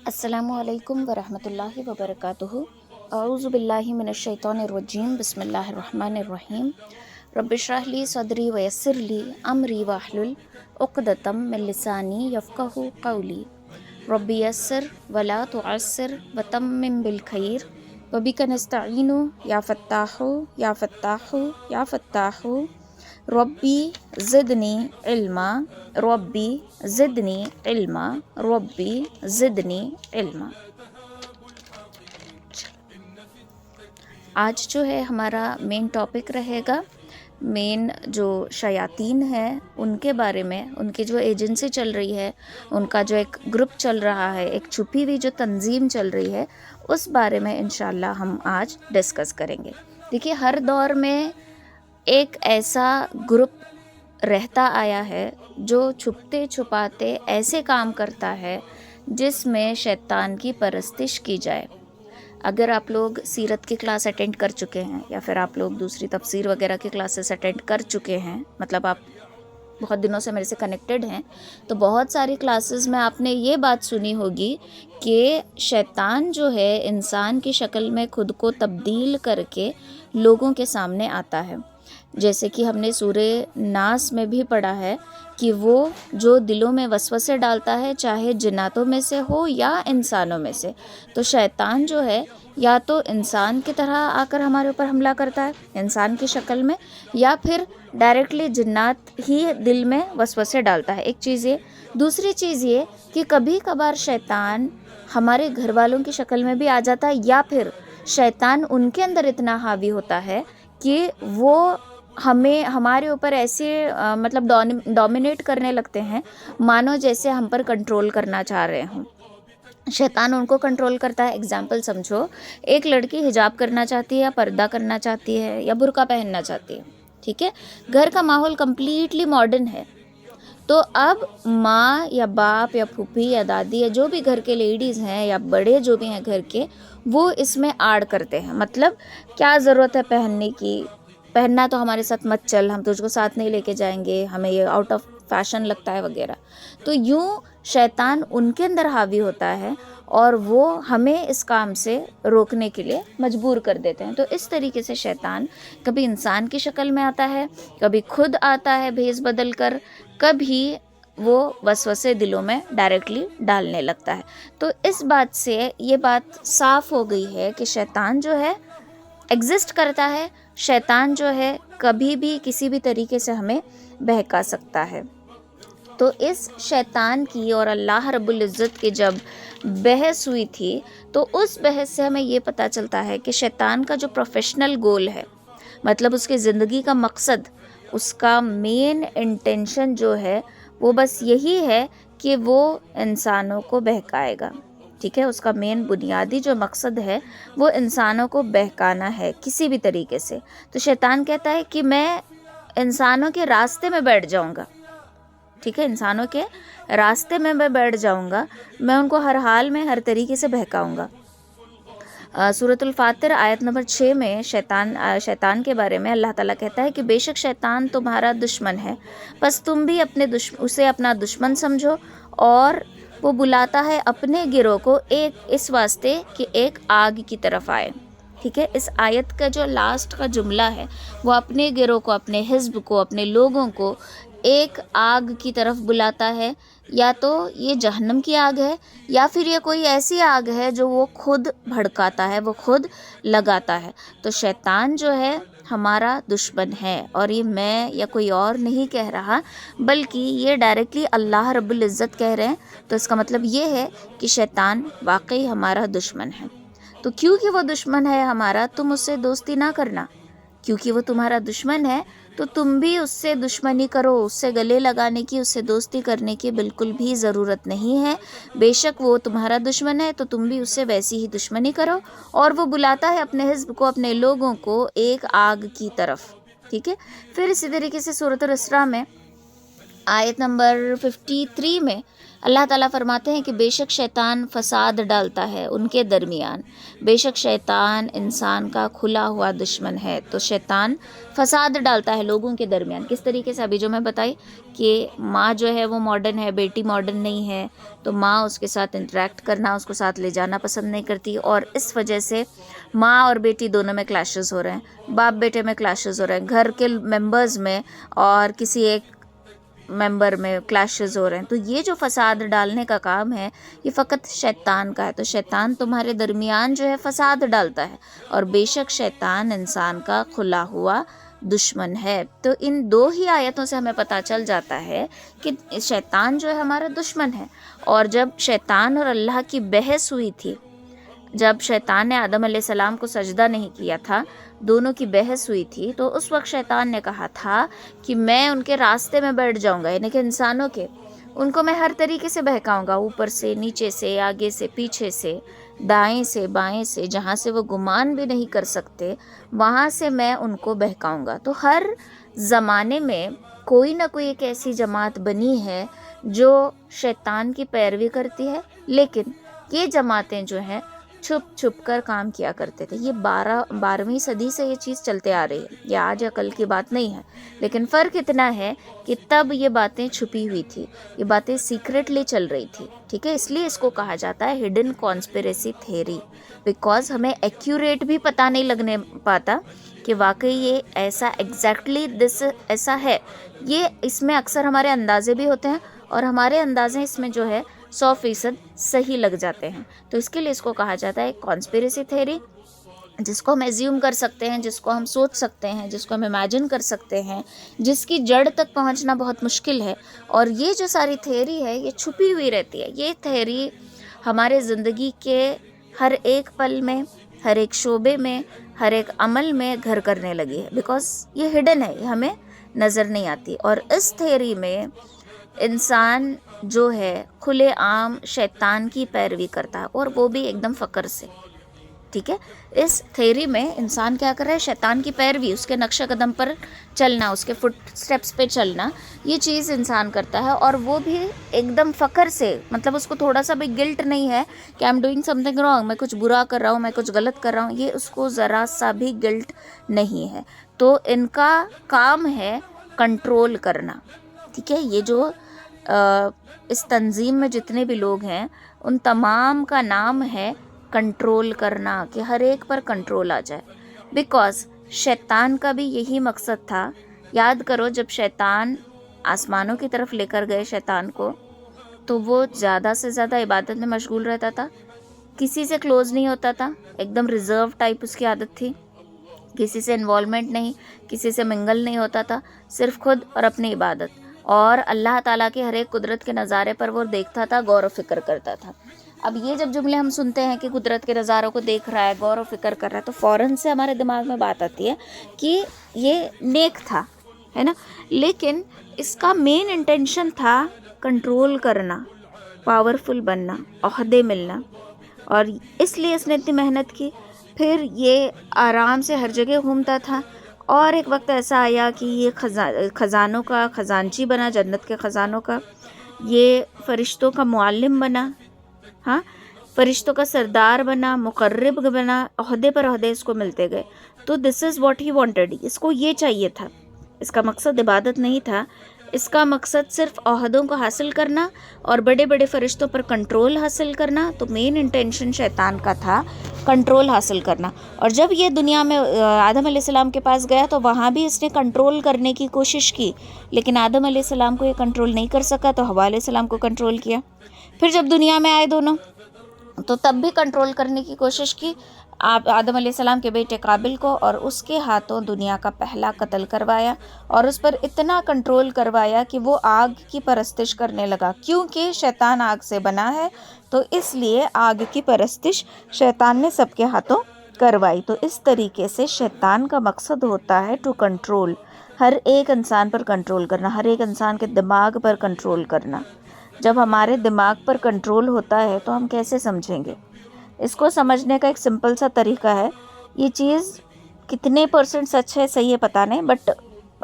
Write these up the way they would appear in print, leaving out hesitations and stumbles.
अस्सलामुअलैकुम वरहमतुल्लाहि वबरकातुहु। औज़ु बिल्लाहि मिनश्शैतानिर्रजीम। बिस्मिल्लाहिर्रहमानिर्रहीम। रब्बिश्रह ली सदरी वयस्सिर ली अमरी वाहलुल उक़दतम मिन लिसानी यफ़क़हू क़ौली। रब्बि यस्सिर वला तुअस्सिर वतम्मिम बिल खैर वबिका नस्तईनु या फ़त्ताहु या फ़त्ताहु या फ़त्ताहु। रब्बी ज़िदनी इल्मा, रब्बी ज़िदनी इल्मा, रब्बी ज़िदनी इल्मा। आज जो है हमारा मेन टॉपिक रहेगा, मेन जो शयातीन है उनके बारे में, उनकी जो एजेंसी चल रही है, उनका जो एक ग्रुप चल रहा है, एक छुपी हुई जो तंजीम चल रही है, उस बारे में इंशाल्लाह हम आज डिस्कस करेंगे। देखिए, हर दौर में एक ऐसा ग्रुप रहता आया है जो छुपते छुपाते ऐसे काम करता है जिसमें शैतान की परस्तिश की जाए। अगर आप लोग सीरत की क्लास अटेंड कर चुके हैं या फिर आप लोग दूसरी तफसीर वगैरह की क्लासेस अटेंड कर चुके हैं, मतलब आप बहुत दिनों से मेरे से कनेक्टेड हैं, तो बहुत सारी क्लासेस में आपने ये बात सुनी होगी कि शैतान जो है इंसान की शक्ल में खुद को तब्दील करके लोगों के सामने आता है। जैसे कि हमने सूरे नास में भी पढ़ा है कि वो जो दिलों में वसवसे डालता है, चाहे जिन्नातों में से हो या इंसानों में से। तो शैतान जो है या तो इंसान की तरह आकर हमारे ऊपर हमला करता है इंसान की शक्ल में, या फिर डायरेक्टली जिन्नात ही दिल में वसवसे डालता है। एक चीज़ ये। दूसरी चीज़ ये कि कभी कभार शैतान हमारे घर वालों की शक्ल में भी आ जाता है, या फिर शैतान उनके अंदर इतना हावी होता है कि वो हमारे ऊपर ऐसे मतलब डोमिनेट करने लगते हैं, मानो जैसे हम पर कंट्रोल करना चाह रहे हों। शैतान उनको कंट्रोल करता है। एग्जाम्पल समझो, एक लड़की हिजाब करना चाहती है या पर्दा करना चाहती है या बुर्का पहनना चाहती है, ठीक है, घर का माहौल कम्प्लीटली मॉडर्न है, तो अब माँ या बाप या फूफी या दादी या जो भी घर के लेडीज़ हैं या बड़े जो भी हैं घर के, वो इसमें आड़ करते हैं। मतलब क्या ज़रूरत है पहनने की, पहनना तो हमारे साथ मत चल, हम तुझको साथ नहीं लेके जाएंगे, हमें ये आउट ऑफ फैशन लगता है वगैरह। तो यूँ शैतान उनके अंदर हावी होता है और वो हमें इस काम से रोकने के लिए मजबूर कर देते हैं। तो इस तरीके से शैतान कभी इंसान की शक्ल में आता है, कभी खुद आता है भेस बदल कर, कभी वो वसवसे दिलों में डायरेक्टली डालने लगता है। तो इस बात से ये बात साफ हो गई है कि शैतान जो है एग्जिस्ट करता है। शैतान जो है कभी भी किसी भी तरीके से हमें बहका सकता है। तो इस शैतान की और अल्लाह रब्बुल इज़्ज़त की जब बहस हुई थी, तो उस बहस से हमें ये पता चलता है कि शैतान का जो प्रोफेशनल गोल है, मतलब उसकी ज़िंदगी का मकसद, उसका मेन इंटेंशन जो है वो बस यही है कि वो इंसानों को बहकाएगा। ठीक है, उसका मेन बुनियादी जो मकसद है वो इंसानों को बहकाना है किसी भी तरीके से। तो शैतान कहता है कि मैं इंसानों के रास्ते में बैठ जाऊंगा, ठीक है, इंसानों के रास्ते में मैं बैठ जाऊंगा, मैं उनको हर हाल में हर तरीके से बहकाऊंगा। सूरतुल फातिर आयत नंबर 6 में शैतान के बारे में अल्लाह ताला कहता है कि बेशक शैतान तुम्हारा दुश्मन है, बस तुम भी उसे अपना दुश्मन समझो, और वो बुलाता है अपने गिरोह को एक इस वास्ते कि एक आग की तरफ आए। ठीक है, इस आयत का जो लास्ट का जुमला है वो अपने गिरोह को, अपने हिज़्ब को, अपने लोगों को एक आग की तरफ बुलाता है। या तो ये जहन्नम की आग है, या फिर ये कोई ऐसी आग है जो वो खुद भड़काता है, वो खुद लगाता है। तो शैतान जो है हमारा दुश्मन है, और ये मैं या कोई और नहीं कह रहा, बल्कि ये डायरेक्टली अल्लाह रब्बुल इज़्ज़त कह रहे हैं। तो इसका मतलब ये है कि शैतान वाकई हमारा दुश्मन है। तो क्योंकि वो दुश्मन है हमारा, तुम उससे दोस्ती ना करना। क्योंकि वो तुम्हारा दुश्मन है तो तुम भी उससे दुश्मनी करो, उससे गले लगाने की, उससे दोस्ती करने की बिल्कुल भी ज़रूरत नहीं है। बेशक वो तुम्हारा दुश्मन है तो तुम भी उससे वैसी ही दुश्मनी करो। और वो बुलाता है अपने हिज़्ब को, अपने लोगों को एक आग की तरफ। ठीक है, फिर इसी तरीके से सूरत अल इसरा में आयत नंबर 53 में अल्लाह ताला फरमाते हैं कि बेशक शैतान फसाद डालता है उनके दरमियान, बेशक शैतान इंसान का खुला हुआ दुश्मन है। तो शैतान फसाद डालता है लोगों के दरमियान। किस तरीके से? अभी जो मैं बताई कि माँ जो है वो मॉडर्न है, बेटी मॉडर्न नहीं है, तो माँ उसके साथ इंटरेक्ट करना, उसको साथ ले जाना पसंद नहीं करती, और इस वजह से माँ और बेटी दोनों में क्लैशेस हो रहे हैं, बाप बेटे में क्लैशेस हो रहे हैं, घर के मेंबर्स में और किसी एक मेंबर में क्लैशेस हो रहे हैं। तो ये जो फसाद डालने का काम है ये फ़कत शैतान का है। तो शैतान तुम्हारे दरमियान जो है फसाद डालता है, और बेशक शैतान इंसान का खुला हुआ दुश्मन है। तो इन दो ही आयतों से हमें पता चल जाता है कि शैतान जो है हमारा दुश्मन है। और जब शैतान और अल्लाह की बहस हुई थी, जब शैतान ने आदम अलैहिस्सलाम को सजदा नहीं किया था, दोनों की बहस हुई थी, तो उस वक्त शैतान ने कहा था कि मैं उनके रास्ते में बैठ जाऊंगा, यानी कि इंसानों के, उनको मैं हर तरीके से बहकाऊंगा, ऊपर से, नीचे से, आगे से, पीछे से, दाएं से, बाएं से, जहाँ से वो गुमान भी नहीं कर सकते वहाँ से मैं उनको बहकाऊंगा। तो हर ज़माने में कोई ना कोई एक ऐसी जमात बनी है जो शैतान की पैरवी करती है, लेकिन ये जमातें जो हैं छुप छुप कर काम किया करते थे। ये 12वीं सदी से ये चीज़ चलते आ रही है, ये आज या कल की बात नहीं है, लेकिन फ़र्क इतना है कि तब ये बातें छुपी हुई थी, ये बातें सीक्रेटली चल रही थी, ठीक है। इसलिए इसको कहा जाता है हिडन कॉन्स्पिरेसी थ्योरी, बिकॉज हमें एक्यूरेट भी पता नहीं लगने पाता कि वाकई ये ऐसा एग्जैक्टली दिस ऐसा है। ये इसमें अक्सर हमारे अंदाजे भी होते हैं, और हमारे अंदाजे इसमें जो है 100% सही लग जाते हैं। तो इसके लिए इसको कहा जाता है कॉन्स्पिरेसी थ्योरी, जिसको हम एज्यूम कर सकते हैं, जिसको हम सोच सकते हैं, जिसको हम इमेजिन कर सकते हैं, जिसकी जड़ तक पहुंचना बहुत मुश्किल है। और ये जो सारी थ्योरी है ये छुपी हुई रहती है। ये थ्योरी हमारे ज़िंदगी के हर एक पल में, हर एक शोबे में, हर एक अमल में घर करने लगी है, बिकॉज ये हिडन है, ये हमें नज़र नहीं आती। और इस थ्योरी में इंसान जो है खुले आम शैतान की पैरवी करता है, और वो भी एकदम फ़क्र से, ठीक है। इस थ्योरी में इंसान क्या कर रहा है? शैतान की पैरवी, उसके नक्शे कदम पर चलना, उसके फुट स्टेप्स पे चलना, ये चीज़ इंसान करता है, और वो भी एकदम फ़क्र से, मतलब उसको थोड़ा सा भी गिल्ट नहीं है कि I am doing something wrong, मैं कुछ बुरा कर रहा हूँ, मैं कुछ गलत कर रहा हूँ, ये उसको ज़रा सा भी गिल्ट नहीं है। तो इनका काम है कंट्रोल करना, ठीक है। ये जो इस तंजीम में जितने भी लोग हैं उन तमाम का नाम है कंट्रोल करना, कि हर एक पर कंट्रोल आ जाए। बिकॉज़ शैतान का भी यही मकसद था। याद करो, जब शैतान आसमानों की तरफ लेकर गए शैतान को, तो वो ज़्यादा से ज़्यादा इबादत में मशगूल रहता था, किसी से क्लोज़ नहीं होता था, एकदम रिज़र्व टाइप उसकी आदत थी, किसी से इन्वॉल्वमेंट नहीं, किसी से मिंगल नहीं होता था, सिर्फ खुद और अपनी इबादत, और अल्लाह ताला के हर एक कुदरत के नज़ारे पर वो देखता था, गौर व फिक्र करता था। अब ये जब जुमले हम सुनते हैं कि कुदरत के नज़ारों को देख रहा है, गौर व फिक्र कर रहा है, तो फ़ौरन से हमारे दिमाग में बात आती है कि ये नेक था, है ना। लेकिन इसका मेन इंटेंशन था कंट्रोल करना, पावरफुल बनना, ओहदे मिलना, और इसलिए इसने इतनी मेहनत की। फिर ये आराम से हर जगह घूमता था, और एक वक्त ऐसा आया कि ये ख़ज़ानों का ख़जानची बना, जन्नत के ख़ज़ानों का, ये फ़रिश्तों का मुअल्लिम बना, हाँ, फ़रिश्तों का सरदार बना, मुक़र्रिब बना, ओहदे पर ओहदे इसको मिलते गए। तो this is what he wanted, इसको ये चाहिए था। इसका मकसद इबादत नहीं था, इसका मकसद सिर्फ ओहदों को हासिल करना और बड़े बड़े फ़रिश्तों पर कंट्रोल हासिल करना। तो मेन इंटेंशन शैतान का था कंट्रोल हासिल करना। और जब ये दुनिया में आदम अलैहिस्सलाम के पास गया तो वहाँ भी इसने कंट्रोल करने की कोशिश की, लेकिन आदम अलैहिस्सलाम को ये कंट्रोल नहीं कर सका, तो हव्वा अलैहिस्सलाम को कंट्रोल किया। फिर जब दुनिया में आए दोनों, तो तब भी कंट्रोल करने की कोशिश की आप आदम अलैहिस्सलाम के बेटे काबिल को, और उसके हाथों दुनिया का पहला कत्ल करवाया, और उस पर इतना कंट्रोल करवाया कि वो आग की परस्तिश करने लगा। क्योंकि शैतान आग से बना है, तो इसलिए आग की परस्तिश शैतान ने सबके हाथों करवाई। तो इस तरीके से शैतान का मकसद होता है टू कंट्रोल, हर एक इंसान पर कंट्रोल करना, हर एक इंसान के दिमाग पर कंट्रोल करना। जब हमारे दिमाग पर कंट्रोल होता है तो हम कैसे समझेंगे? इसको समझने का एक सिंपल सा तरीका है। ये चीज़ कितने % सच है, सही है, पता नहीं, बट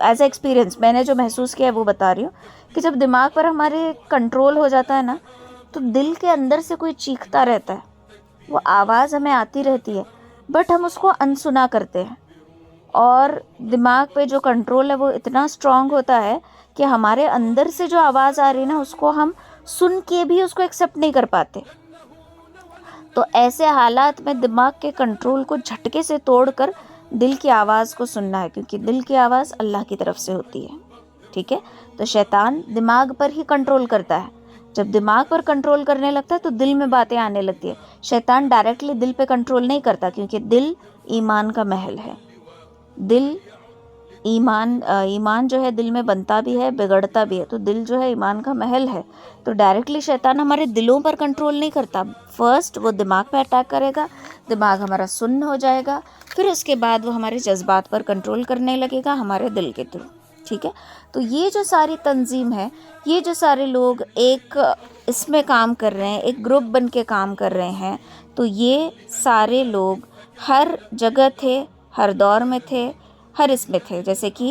एज ए एक्सपीरियंस मैंने जो महसूस किया है वो बता रही हूँ कि जब दिमाग पर हमारे कंट्रोल हो जाता है ना, तो दिल के अंदर से कोई चीखता रहता है, वो आवाज़ हमें आती रहती है, बट हम उसको अनसुना करते हैं। और दिमाग पे जो कंट्रोल है वो इतना स्ट्रांग होता है कि हमारे अंदर से जो आवाज़ आ रही है ना, उसको हम सुन के भी उसको एक्सेप्ट नहीं कर पाते। तो ऐसे हालात में दिमाग के कंट्रोल को झटके से तोड़कर दिल की आवाज़ को सुनना है, क्योंकि दिल की आवाज़ अल्लाह की तरफ से होती है। ठीक है, तो शैतान दिमाग पर ही कंट्रोल करता है। जब दिमाग पर कंट्रोल करने लगता है तो दिल में बातें आने लगती है। शैतान डायरेक्टली दिल पे कंट्रोल नहीं करता, क्योंकि दिल ईमान का महल है। दिल ईमान जो है दिल में बनता भी है, बिगड़ता भी है। तो दिल जो है ईमान का महल है। तो डायरेक्टली शैतान हमारे दिलों पर कंट्रोल नहीं करता। फर्स्ट वो दिमाग पे अटैक करेगा, दिमाग हमारा सुन्न हो जाएगा, फिर उसके बाद वो हमारे जज्बात पर कंट्रोल करने लगेगा, हमारे दिल के थ्रू। ठीक है, तो ये जो सारी तंजीम है, ये जो सारे लोग एक इसमें काम कर रहे हैं, एक ग्रुप बन के काम कर रहे हैं, तो ये सारे लोग हर जगह थे, हर दौर में थे, हर इसमें थे। जैसे कि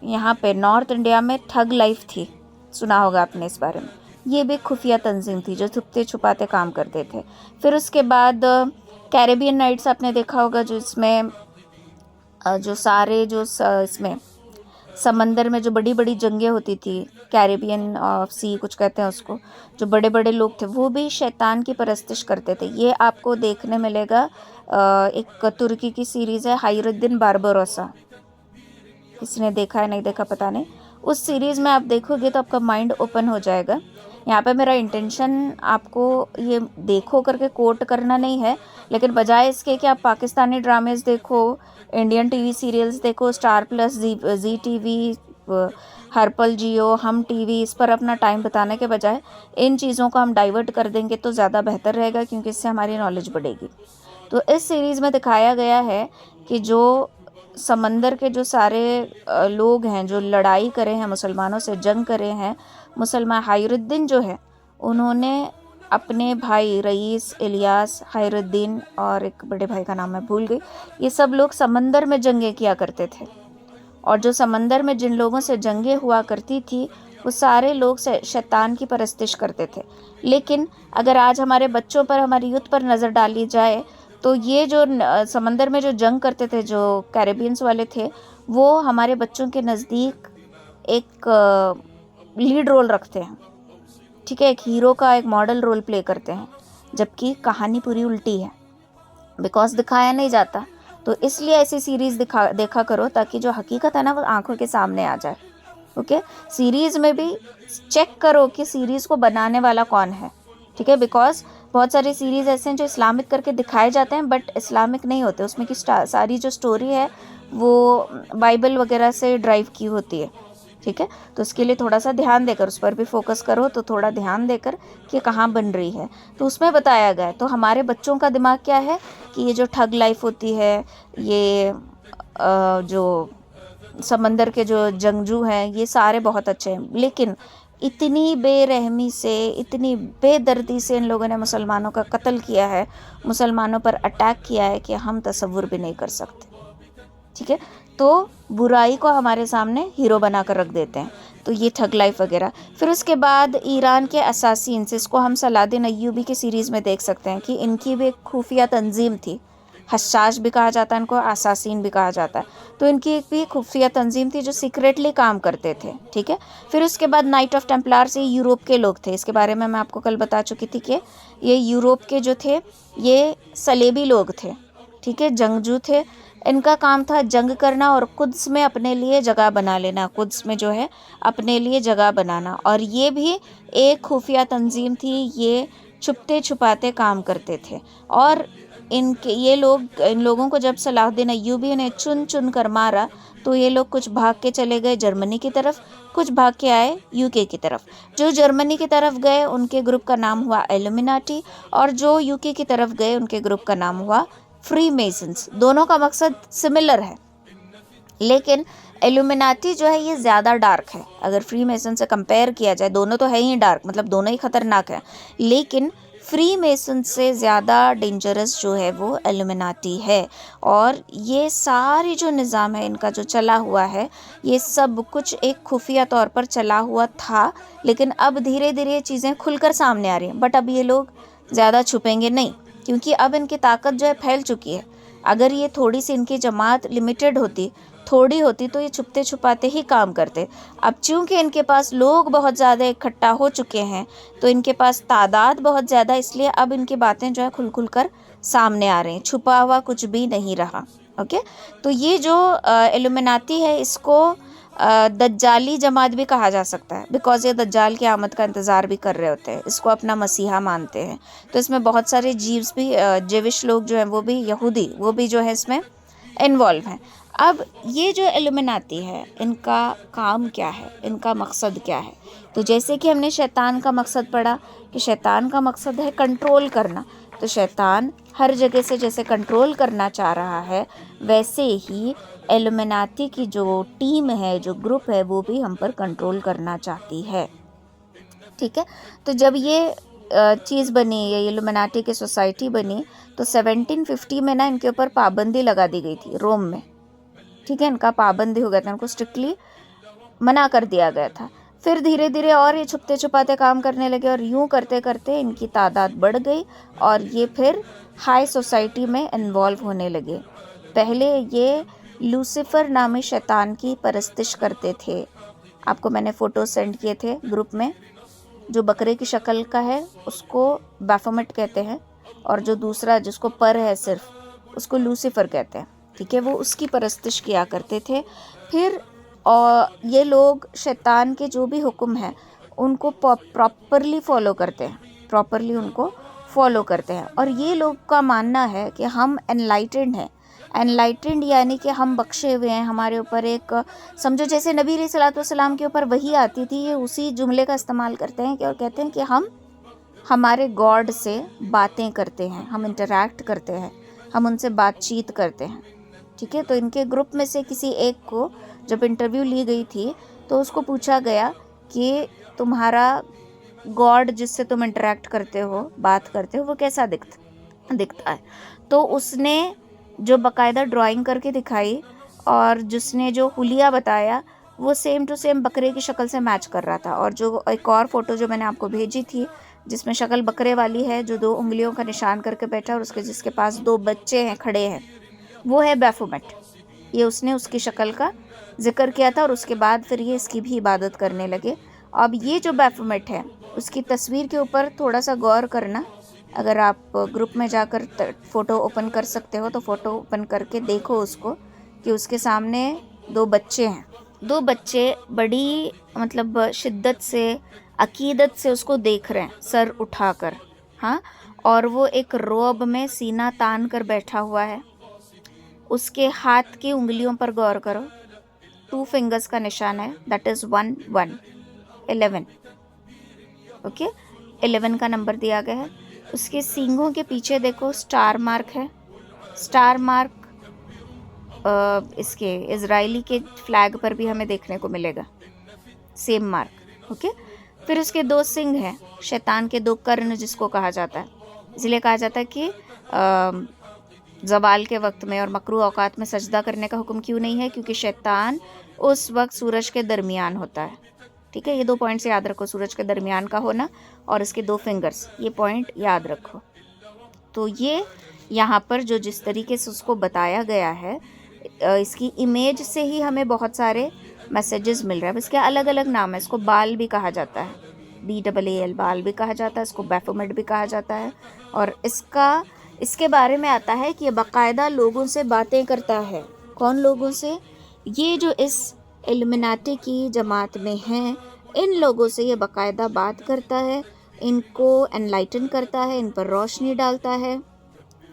यहाँ पे नॉर्थ इंडिया में ठग लाइफ थी, सुना होगा आपने इस बारे में। ये भी खुफिया तंजीम थी जो छुपते छुपाते काम करते थे। फिर उसके बाद कैरेबियन नाइट्स आपने देखा होगा, जो इसमें जो सारे जो इसमें समंदर में जो बड़ी बड़ी जंगें होती थी, कैरेबियन सी कुछ कहते हैं उसको, जो बड़े बड़े लोग थे वो भी शैतान की परस्तिश करते थे। ये आपको देखने मिलेगा। एक तुर्की की सीरीज़ है हायरुद्दीन बारबरोसा, किसी ने देखा है नहीं देखा पता नहीं। उस सीरीज़ में आप देखोगे तो आपका माइंड ओपन हो जाएगा। यहाँ पे मेरा इंटेंशन आपको ये देखो करके कोट करना नहीं है, लेकिन बजाय इसके कि आप पाकिस्तानी ड्रामेज़ देखो, इंडियन टीवी सीरियल्स देखो, स्टार प्लस, जी टीवी, हर पल जियो, हम टीवी, इस पर अपना टाइम बिताने के बजाय इन चीज़ों को हम डाइवर्ट कर देंगे तो ज़्यादा बेहतर रहेगा, क्योंकि इससे हमारी नॉलेज बढ़ेगी। तो इस सीरीज़ में दिखाया गया है कि जो समंदर के जो सारे लोग हैं जो लड़ाई करे हैं, मुसलमानों से जंग करे हैं, मुसलमान हायरुद्दीन जो है उन्होंने अपने भाई रईस, इलियास, हायरुद्दीन और एक बड़े भाई का नाम मैं भूल गई, ये सब लोग समंदर में जंगें किया करते थे। और जो समंदर में जिन लोगों से जंगें हुआ करती थी वो सारे लोग शैतान की परस्तिश करते थे। लेकिन अगर आज हमारे बच्चों पर, हमारी यूथ पर नज़र डाली जाए तो ये जो समंदर में जो जंग करते थे, जो कैरेबियंस वाले थे, वो हमारे बच्चों के नज़दीक एक लीड रोल रखते हैं। ठीक है, एक हीरो का एक मॉडल रोल प्ले करते हैं, जबकि कहानी पूरी उल्टी है, बिकॉज दिखाया नहीं जाता। तो इसलिए ऐसी सीरीज़ देखा करो ताकि जो हकीकत है ना वो आंखों के सामने आ जाए। ओके, सीरीज़ में भी चेक करो कि सीरीज़ को बनाने वाला कौन है। ठीक है, बिकॉज बहुत सारी सीरीज़ ऐसे हैं जो इस्लामिक करके दिखाए जाते हैं बट इस्लामिक नहीं होते, उसमें की सारी जो स्टोरी है वो बाइबल वगैरह से ड्राइव की होती है। ठीक है, तो उसके लिए थोड़ा सा ध्यान देकर उस पर भी फोकस करो, तो थोड़ा ध्यान देकर कि कहाँ बन रही है। तो उसमें बताया गया है। तो हमारे बच्चों का दिमाग क्या है कि ये जो ठग लाइफ होती है, ये जो समंदर के जो जंगजू हैं, ये सारे बहुत अच्छे हैं, लेकिन इतनी बेरहमी से, इतनी बेदर्दी से इन लोगों ने मुसलमानों का कत्ल किया है, मुसलमानों पर अटैक किया है कि हम तसव्वुर भी नहीं कर सकते। ठीक है, तो बुराई को हमारे सामने हीरो बना कर रख देते हैं। तो ये ठग लाइफ वगैरह। फिर उसके बाद ईरान के असासीन, इसको हम सलादिन अय्यूबी की सीरीज़ में देख सकते हैं कि इनकी भी एक खुफिया तंजीम थी। हशाश भी कहा जाता है इनको, असासीन भी कहा जाता है। तो इनकी एक भी खुफिया तंजीम थी जो सीक्रेटली काम करते थे। ठीक है, फिर उसके बाद नाइट ऑफ टेम्पलार्स, ये यूरोप के लोग थे। इसके बारे में मैं आपको कल बता चुकी थी कि ये यूरोप के जो थे ये सलेबी लोग थे। ठीक है, जंगजू थे। इनका काम था जंग करना और कुद्स में अपने लिए जगह बना लेना, कुद्स में जो है अपने लिए जगह बनाना। और ये भी एक खुफिया तंजीम थी, ये छुपते छुपाते काम करते थे। और इन लोगों को जब सलाहुद्दीन अय्यूबी ने चुन चुन कर मारा तो ये लोग कुछ भाग के चले गए जर्मनी की तरफ, कुछ भाग के आए यूके की तरफ। जो जर्मनी की तरफ गए उनके ग्रुप का नाम हुआ इल्यूमिनाटी, और जो यूके की तरफ गए उनके ग्रुप का नाम हुआ फ्री मेसन्स। दोनों का मकसद सिमिलर है, लेकिन इल्यूमिनाटी जो है ये ज़्यादा डार्क है। अगर फ्री मेसन से कंपेयर किया जाए, दोनों तो है ही डार्क, मतलब दोनों ही खतरनाक है, लेकिन फ्री मेसन से ज़्यादा डेंजरस जो है वो इल्यूमिनाटी है। और ये सारी जो निज़ाम है इनका जो चला हुआ है, ये सब कुछ एक खुफिया तौर पर चला हुआ था, लेकिन अब धीरे धीरे ये चीज़ें खुलकर सामने आ रही हैं। बट अब ये लोग ज़्यादा छुपेंगे नहीं, क्योंकि अब इनकी ताकत जो है फैल चुकी है। अगर ये थोड़ी सी इनकी जमात लिमिटेड होती, थोड़ी होती, तो ये छुपते छुपाते ही काम करते। अब चूंकि इनके पास लोग बहुत ज़्यादा इकट्ठा हो चुके हैं, तो इनके पास तादाद बहुत ज़्यादा, इसलिए अब इनकी बातें जो है खुल खुल कर सामने आ रही हैं, छुपा हुआ कुछ भी नहीं रहा। ओके, तो ये जो इल्यूमिनाती है, इसको दज्जाली जमात भी कहा जा सकता है, बिकॉज ये दज्जाल की आमद का इंतज़ार भी कर रहे होते हैं, इसको अपना मसीहा मानते हैं। तो इसमें बहुत सारे जीव्स भी, जेविश लोग जो हैं वो भी, यहूदी, वो भी जो है इसमें इन्वॉल्व हैं। अब ये जो इल्यूमिनाती है, इनका काम क्या है, इनका मकसद क्या है? तो जैसे कि हमने शैतान का मकसद पढ़ा कि शैतान का मकसद है कंट्रोल करना, तो शैतान हर जगह से जैसे कंट्रोल करना चाह रहा है, वैसे ही इल्यूमिनाती की जो टीम है, जो ग्रुप है, वो भी हम पर कंट्रोल करना चाहती है। ठीक है, तो जब ये चीज़ बनी, ये इल्यूमिनाटी की सोसाइटी बनी, तो 1750 में ना इनके ऊपर पाबंदी लगा दी गई थी रोम में। ठीक है, इनका पाबंदी हो गया था, इनको स्ट्रिक्टली मना कर दिया गया था। फिर धीरे धीरे और ये छुपते छुपाते काम करने लगे, और यूं करते करते इनकी तादाद बढ़ गई, और ये फिर हाई सोसाइटी में इन्वॉल्व होने लगे। पहले ये लूसीफर नामी शैतान की परस्तिश करते थे। आपको मैंने फ़ोटो सेंड किए थे ग्रुप में। जो बकरे की शक्ल का है उसको बैफोमेट कहते हैं, और जो दूसरा जिसको पर है सिर्फ, उसको लूसीफर कहते हैं। ठीक है, वो उसकी परस्तिश किया करते थे। फिर और ये लोग शैतान के जो भी हुक्म हैं उनको प्रॉपरली फॉलो करते हैं, प्रॉपरली उनको फॉलो करते हैं। और ये लोग का मानना है कि हम एनलाइटेंड हैं। एनलाइटेंड यानी कि हम बख्शे हुए हैं, हमारे ऊपर एक, समझो जैसे नबी अलैहिस्सलातु वस्सलाम के ऊपर वही आती थी, ये उसी जुमले का इस्तेमाल करते हैं कि, और कहते हैं कि हम हमारे गॉड से बातें करते हैं, हम इंटरैक्ट करते हैं, हम उनसे बातचीत करते हैं। ठीक है, तो इनके ग्रुप में से किसी एक को जब इंटरव्यू ली गई थी, तो उसको पूछा गया कि तुम्हारा गॉड जिससे तुम इंटरैक्ट करते हो, बात करते हो, वो कैसा दिखता है। तो उसने जो बाकायदा ड्राइंग करके दिखाई, और जिसने जो हुलिया बताया, वो सेम टू सेम बकरे की शक्ल से मैच कर रहा था। और जो एक और फ़ोटो जो मैंने आपको भेजी थी, जिसमें शक्ल बकरे वाली है, जो 2 उंगलियों का निशान करके बैठा, और उसके जिसके पास 2 बच्चे हैं, खड़े हैं, वो है बैफोमेट। ये उसने उसकी शक्ल का जिक्र किया था, और उसके बाद फिर ये इसकी भी इबादत करने लगे। अब ये जो बैफोमेट है, उसकी तस्वीर के ऊपर थोड़ा सा गौर करना। अगर आप ग्रुप में जाकर फ़ोटो ओपन कर सकते हो, तो फ़ोटो ओपन करके देखो उसको, कि उसके सामने 2 बच्चे हैं। 2 बच्चे बड़ी मतलब शिद्दत से, अकीदत से उसको देख रहे हैं, सर उठाकर। हाँ, और वो एक रोब में सीना तान कर बैठा हुआ है। उसके हाथ की उंगलियों पर गौर करो, 2 फिंगर्स का निशान है, दैट इज़ 1 1 11। ओके, 11 का नंबर दिया गया है। उसके सींगों के पीछे देखो स्टार मार्क है। स्टार मार्क इसके इजरायली के फ्लैग पर भी हमें देखने को मिलेगा, सेम मार्क। ओके, फिर उसके 2 सिंग हैं, शैतान के 2 कर्ण जिसको कहा जाता है। इसलिए कहा जाता है कि ज़वाल के वक्त में और मकरूह औकात में सजदा करने का हुक्म क्यों नहीं है, क्योंकि शैतान उस वक्त सूरज के दरमियान होता है। ठीक है, ये 2 पॉइंट्स याद रखो, सूरज के दरमियान का होना और इसके 2 फिंगर्स, ये पॉइंट याद रखो। तो ये यहाँ पर जो जिस तरीके से उसको बताया गया है, इसकी इमेज से ही हमें बहुत सारे मैसेजेस मिल रहे हैं। इसके अलग अलग नाम है, इसको बाल भी कहा जाता है, BAAL बाल भी कहा जाता है, इसको बैफोमेट भी कहा जाता है। और इसके बारे में आता है कि ये बाकायदा लोगों से बातें करता है। कौन लोगों से? ये जो इस इल्यूमिनाटी की जमात में हैं, इन लोगों से ये बाकायदा बात करता है, इनको एनलाइटन करता है, इन पर रोशनी डालता है,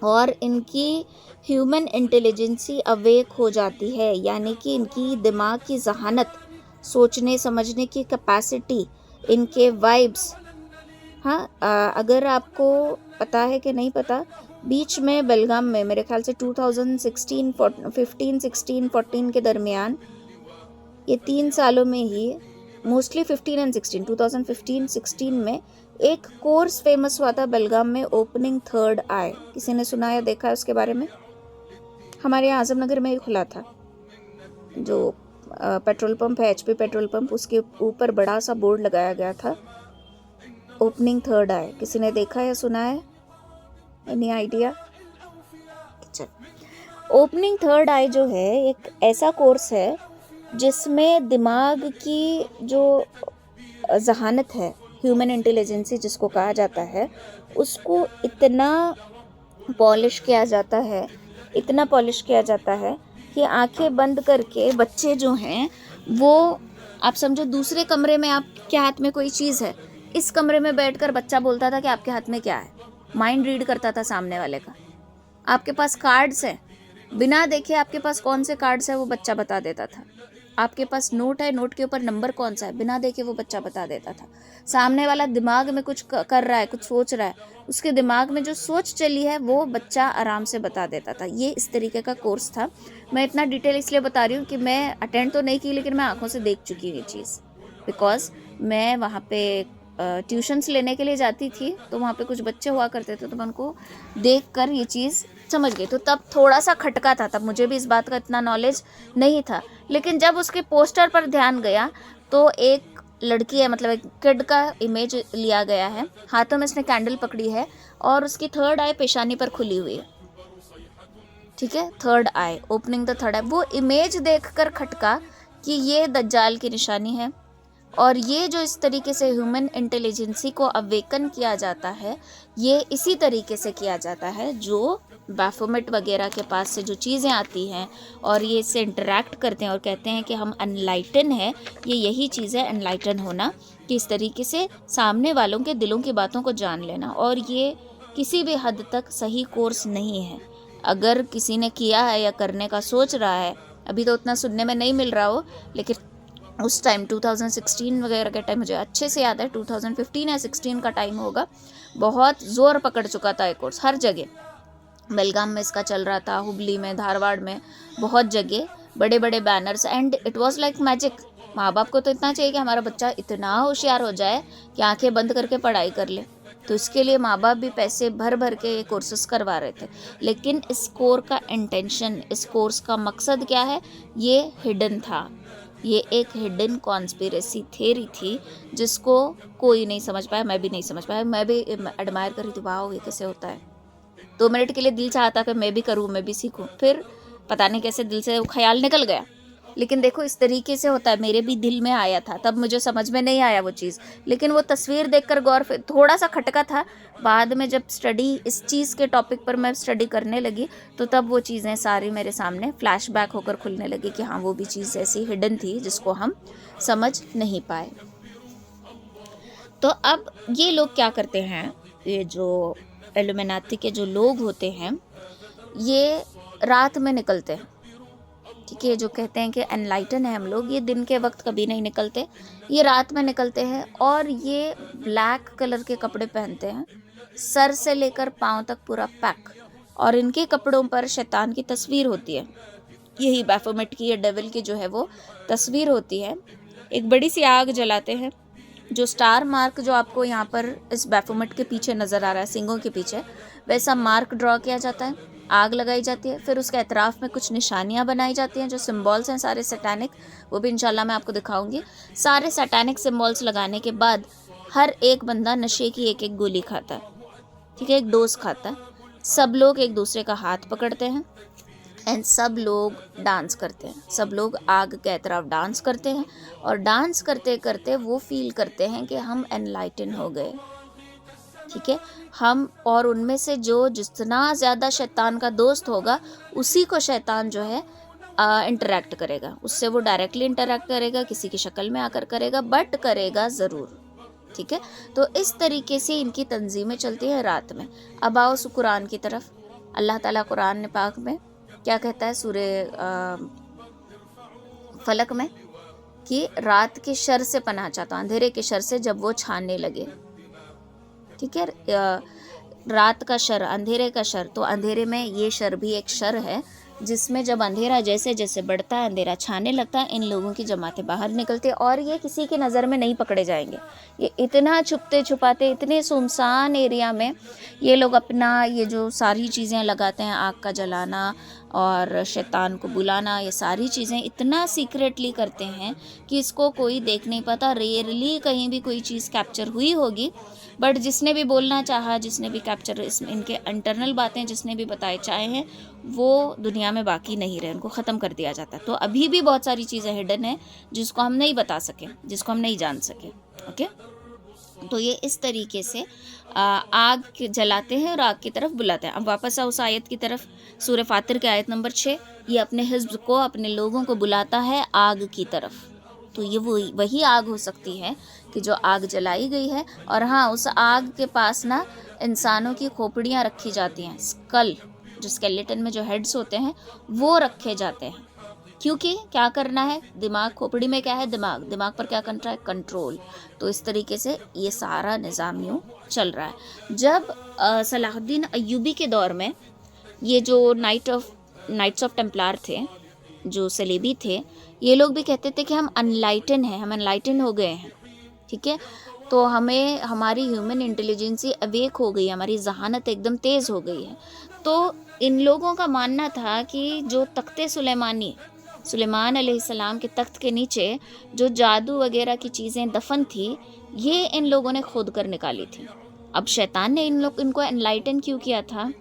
और इनकी ह्यूमन इंटेलिजेंसी अवेक हो जाती है, यानी कि इनकी दिमाग की जहानत, सोचने समझने की कैपेसिटी, इनके वाइब्स। हाँ, अगर आपको पता है कि नहीं पता, बीच में बेलगाम में मेरे ख्याल से 2015-16 के दरमियान, ये 3 सालों में ही, मोस्टली 15 और 16, 2015-16 में एक कोर्स फेमस हुआ था बेलगाम में, ओपनिंग थर्ड आई, किसी ने सुना या देखा है उसके बारे में? हमारे यहाँ आजमनगर में ही खुला था, जो पेट्रोल पंप है HP पेट्रोल पंप, उसके ऊपर बड़ा सा बोर्ड लगाया गया था, ओपनिंग थर्ड आई। किसी ने देखा या सुना है? Any idea? चल, ओपनिंग थर्ड आई जो है एक ऐसा कोर्स है जिसमें दिमाग की जो जहानत है, ह्यूमन इंटेलिजेंसी जिसको कहा जाता है, उसको इतना पॉलिश किया जाता है, इतना पॉलिश किया जाता है कि आंखें बंद करके बच्चे जो हैं वो, आप समझो दूसरे कमरे में आपके हाथ में कोई चीज़ है, इस कमरे में बैठकर बच्चा बोलता था कि आपके हाथ में क्या है, माइंड रीड करता था सामने वाले का। आपके पास कार्ड्स हैं, बिना देखे आपके पास कौन से कार्ड्स है वो बच्चा बता देता था। आपके पास नोट है, नोट के ऊपर नंबर कौन सा है, बिना देखे वो बच्चा बता देता था। सामने वाला दिमाग में कुछ कर रहा है, कुछ सोच रहा है, उसके दिमाग में जो सोच चली है वो बच्चा आराम से बता देता था। ये इस तरीके का कोर्स था। मैं इतना डिटेल इसलिए बता रही हूँ कि मैं अटेंड तो नहीं की, लेकिन मैं आंखों से देख चुकी हूँ ये चीज़, बिकॉज मैं वहाँ पे ट्यूशन्स लेने के लिए जाती थी, तो वहाँ पे कुछ बच्चे हुआ करते थे, तो मैं उनको देख कर ये चीज़ समझ गई। तो तब थोड़ा सा खटका था, तब मुझे भी इस बात का इतना नॉलेज नहीं था, लेकिन जब उसके पोस्टर पर ध्यान गया तो एक लड़की है, मतलब एक किड का इमेज लिया गया है, हाथों में इसने कैंडल पकड़ी है और उसकी थर्ड आई पेशानी पर खुली हुई है। ठीक है, third eye, opening the third eye. वो इमेज देखकर खटका कि ये दज्जाल की निशानी है, और ये जो इस तरीके से ह्यूमन इंटेलिजेंसी को अवेकन किया जाता है, ये इसी तरीके से किया जाता है जो बैफोमेट वगैरह के पास से जो चीज़ें आती हैं और ये इससे इंटरेक्ट करते हैं और कहते हैं कि हम अनलाइटन है, ये यही चीज़ है अनलाइटन होना, कि इस तरीके से सामने वालों के दिलों की बातों को जान लेना। और ये किसी भी हद तक सही कोर्स नहीं है। अगर किसी ने किया है या करने का सोच रहा है, अभी तो उतना सुनने में नहीं मिल रहा हो, लेकिन उस टाइम 2016 वगैरह के टाइम, मुझे अच्छे से याद है 2015 या 16 का टाइम होगा, बहुत ज़ोर पकड़ चुका था ये कोर्स। हर जगह बेलगाम में इसका चल रहा था, हुबली में, धारवाड़ में, बहुत जगह बड़े बड़े banners, and it was like magic. माँ बाप को तो इतना चाहिए कि हमारा बच्चा इतना होशियार हो जाए कि आंखें बंद करके पढ़ाई कर ले, तो इसके लिए माँ बाप भी पैसे भर भर के ये कोर्सेस करवा रहे थे। लेकिन इस कोर्स का इंटेंशन, इस कोर्स का मकसद क्या है, ये हिडन था। ये एक हिडन कॉन्स्पिरेसी थ्योरी थी जिसको कोई नहीं समझ पाया, मैं भी नहीं समझ पाया। मैं भी एडमायर कर रही थी, वाह ये कैसे होता है। 2 मिनट के लिए दिल चाहता कि मैं भी करूँ, मैं भी सीखूँ, फिर पता नहीं कैसे दिल से वो ख्याल निकल गया। लेकिन देखो इस तरीके से होता है, मेरे भी दिल में आया था, तब मुझे समझ में नहीं आया वो चीज़, लेकिन वो तस्वीर देखकर गौर थोड़ा सा खटका था। बाद में जब स्टडी इस चीज़ के टॉपिक पर मैं स्टडी करने लगी, तो तब वो चीज़ें सारी मेरे सामने फ्लैशबैक होकर खुलने लगी कि हाँ वो भी चीज़ ऐसी हिडन थी जिसको हम समझ नहीं पाए। तो अब ये लोग क्या करते हैं, ये जो इल्यूमिनाती के जो लोग होते हैं, ये रात में निकलते हैं। ठीक है, जो कहते हैं कि एनलाइटन है हम लोग, ये दिन के वक्त कभी नहीं निकलते, ये रात में निकलते हैं। और ये ब्लैक कलर के कपड़े पहनते हैं, सर से लेकर पाँव तक पूरा पैक, और इनके कपड़ों पर शैतान की तस्वीर होती है, यही बैफोमेट की या डेविल की जो है वो तस्वीर होती है। एक बड़ी सी आग जलाते हैं, जो स्टार मार्क जो आपको यहाँ पर इस बैफोमेट के पीछे नज़र आ रहा है, सिंगों के पीछे, वैसा मार्क ड्रॉ किया जाता है, आग लगाई जाती है, फिर उसके अतराफ़ में कुछ निशानियाँ बनाई जाती हैं जो सिम्बॉल्स हैं सारे सैटानिक, वो भी इंशाल्लाह मैं आपको दिखाऊंगी। सारे सैटानिक सिम्बॉल्स लगाने के बाद हर एक बंदा नशे की एक एक गोली खाता है, ठीक है, एक डोज खाता है। सब लोग एक दूसरे का हाथ पकड़ते हैं एंड सब लोग डांस करते हैं, सब लोग आग के तरफ डांस करते हैं, और डांस करते करते वो फील करते हैं कि हम एनलाइटन हो गए। ठीक है, हम, और उनमें से जो जितना ज़्यादा शैतान का दोस्त होगा उसी को शैतान जो है इंटरेक्ट करेगा, उससे वो डायरेक्टली इंटरेक्ट करेगा, किसी की शक्ल में आकर करेगा, बट करेगा ज़रूर। ठीक है, तो इस तरीके से इनकी तंजीमें चलती हैं रात में। अब आओ कुरान की तरफ। अल्लाह ताला कुरान ने पाक में क्या कहता है, सूरे फलक में, कि रात के शर से पनाह चाहता हूँ, अंधेरे के शर से जब वो छानने लगे। ठीक है, रात का शर, अंधेरे का शर, तो अंधेरे में ये शर भी एक शर है जिसमें जब अंधेरा जैसे जैसे बढ़ता है, अंधेरा छाने लगता है, इन लोगों की जमातें बाहर निकलती है और ये किसी की नज़र में नहीं पकड़े जाएंगे। ये इतना छुपते छुपाते, इतने सुनसान एरिया में ये लोग अपना ये जो सारी चीज़ें लगाते हैं, आग का जलाना और शैतान को बुलाना, ये सारी चीज़ें इतना सीक्रेटली करते हैं कि इसको कोई देख नहीं पाता। रेयरली कहीं भी कोई चीज़ कैप्चर हुई होगी, बट जिसने भी बोलना चाहा, जिसने भी कैप्चर इसमें इनके इंटरनल बातें जिसने भी बताए चाहे हैं, वो दुनिया में बाकी नहीं रहे, उनको ख़त्म कर दिया जाता है। तो अभी भी बहुत सारी चीज़ें हिडन है जिसको हम नहीं बता सके, जिसको हम नहीं जान सके। ओके, तो ये इस तरीके से आग जलाते हैं और आग की तरफ बुलाते हैं। अब वापस आओ उस आयत की तरफ, सूरह फातिर के आयत नंबर 6। ये अपने हिज़्ब को, अपने लोगों को बुलाता है आग की तरफ। तो ये वही आग हो सकती है कि जो आग जलाई गई है। और हाँ, उस आग के पास ना इंसानों की खोपड़ियाँ रखी जाती हैं, स्कल, जो स्केलेटन में जो हेड्स होते हैं वो रखे जाते हैं। क्योंकि क्या करना है, दिमाग, खोपड़ी में क्या है, दिमाग पर क्या कर रहा है, कंट्रोल। तो इस तरीके से ये सारा निज़ाम यूँ चल रहा है। जब सलाहुद्दीन अय्यूबी के दौर में ये जो नाइट्स ऑफ टेम्पलार थे, जो सलेबी थे, ये लोग भी कहते थे कि हम अनलाइटन हैं, हम अनलाइटन हो गए हैं। ठीक है, तो हमें हमारी ह्यूमन इंटेलिजेंसी अवेक हो गई, हमारी जहानत एकदम तेज़ हो गई है। तो इन लोगों का मानना था कि जो तख्ते सुलेमान अलैहिस्सलाम के तख्त के नीचे जो जादू वगैरह की चीज़ें दफन थी, ये इन लोगों ने खोद कर निकाली थी। अब शैतान ने इनको एनलाइटन क्यों किया था?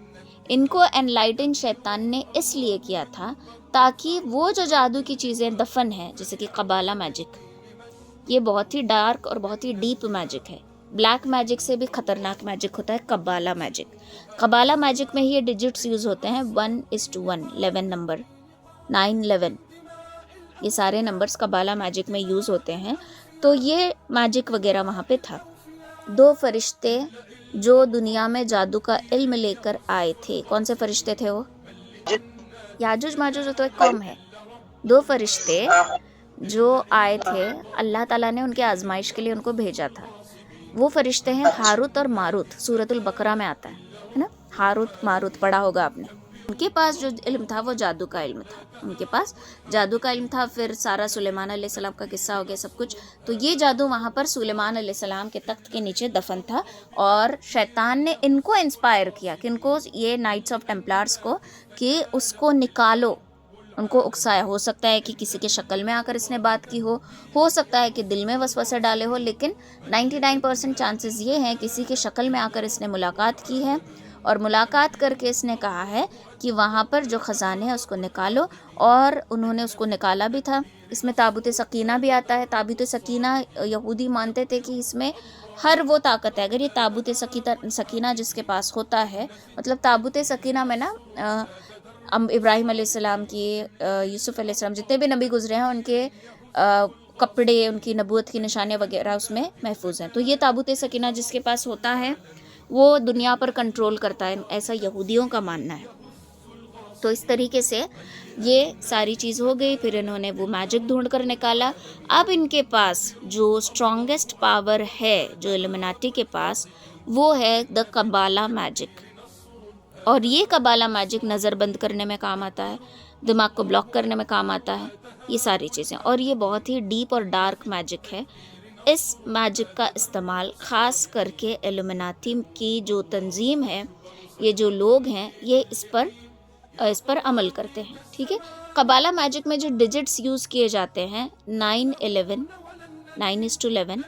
इनको एनलाइटन शैतान ने इसलिए किया था ताकि वो जो जादू की चीज़ें दफन हैं, जैसे कि कबाला मैजिक, ये बहुत ही डार्क और बहुत ही डीप मैजिक है। ब्लैक मैजिक से भी ख़तरनाक मैजिक होता है कबाला मैजिक। कबाला मैजिक में ही ये डिजिट्स यूज़ होते हैं, 1:1, 11 नंबर, 9-11, ये सारे नंबर्स कबाला मैजिक में यूज़ होते हैं। तो ये मैजिक वगैरह वहाँ पे था। 2 फरिश्ते जो दुनिया में जादू का इल्म लेकर आए थे, कौन से फरिश्ते थे वो? याजुज माजुज तो एक कौम है। 2 फरिश्ते जो आए थे, अल्लाह ताला ने उनके आजमाइश के लिए उनको भेजा था। वो फरिश्ते हैं हारूत और मारूत, सूरतुल बकरा में आता है ना, हारूत मारूत पढ़ा होगा आपने। उनके पास जो इल्म था वो जादू का इल्म था, उनके पास जादू का इल्म था। फिर सारा सुलेमान अलैहिस्सलाम का किस्सा हो गया सब कुछ। तो ये जादू वहाँ पर सुलेमान अलैहिस्सलाम के तख्त के नीचे दफन था और शैतान ने इनको इंस्पायर किया कि इनको, ये नाइट्स ऑफ टेम्पलार्स को, कि उसको निकालो, उनको उकसाया। हो सकता है कि किसी के शक्ल में आकर इसने बात की हो सकता है कि दिल में वसवसे डाले हो, लेकिन 99% चांसेस ये हैं किसी के शक्ल में आकर इसने मुलाकात की है और मुलाकात करके इसने कहा है कि वहाँ पर जो ख़जाने हैं उसको निकालो, और उन्होंने उसको निकाला भी था। इसमें ताबूत सकीना भी आता है। ताबूत सकीना यहूदी मानते थे कि इसमें हर वो ताकत है। अगर ये ताबूत सकीना जिसके पास होता है, मतलब ताबूत सकीना में ना इब्राहिम अलैहिस्सलाम की, यूसुफ अलैहिस्सलाम, जितने भी नबी गुजरे हैं उनके कपड़े, उनकी नबूवत की निशानियाँ वगैरह उसमें महफूज हैं। तो ये ताबूत सकीना जिसके पास होता है वो दुनिया पर कंट्रोल करता है, ऐसा यहूदियों का मानना है। तो इस तरीके से ये सारी चीज़ हो गई। फिर इन्होंने वो मैजिक ढूंढ कर निकाला। अब इनके पास जो स्ट्रॉन्गेस्ट पावर है, जो इल्यूमिनाटी के पास, वो है द कबाला मैजिक। और ये कबाला मैजिक नज़र बंद करने में काम आता है, दिमाग को ब्लॉक करने में काम आता है, ये सारी चीज़ें। और ये बहुत ही डीप और डार्क मैजिक है। इस मैजिक का इस्तेमाल ख़ास करके इल्यूमिनाटी की जो तंजीम है, ये जो लोग हैं, ये इस पर अमल करते हैं। ठीक है, कबाला मैजिक में जो डिजिट्स यूज़ किए जाते हैं, 9-11, 9:11,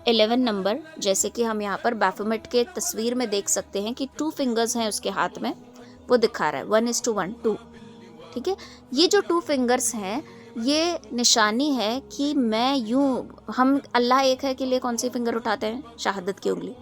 11 नंबर, जैसे कि हम यहाँ पर बैफोमेट के तस्वीर में देख सकते हैं कि 2 फिंगर्स हैं उसके हाथ में, वो दिखा रहा है 1:1, 2। ठीक है, ये जो 2 फिंगर्स हैं, ये निशानी है कि मैं यूँ, हम अल्लाह एक है के लिए कौन सी फिंगर उठाते हैं? शहादत की उंगली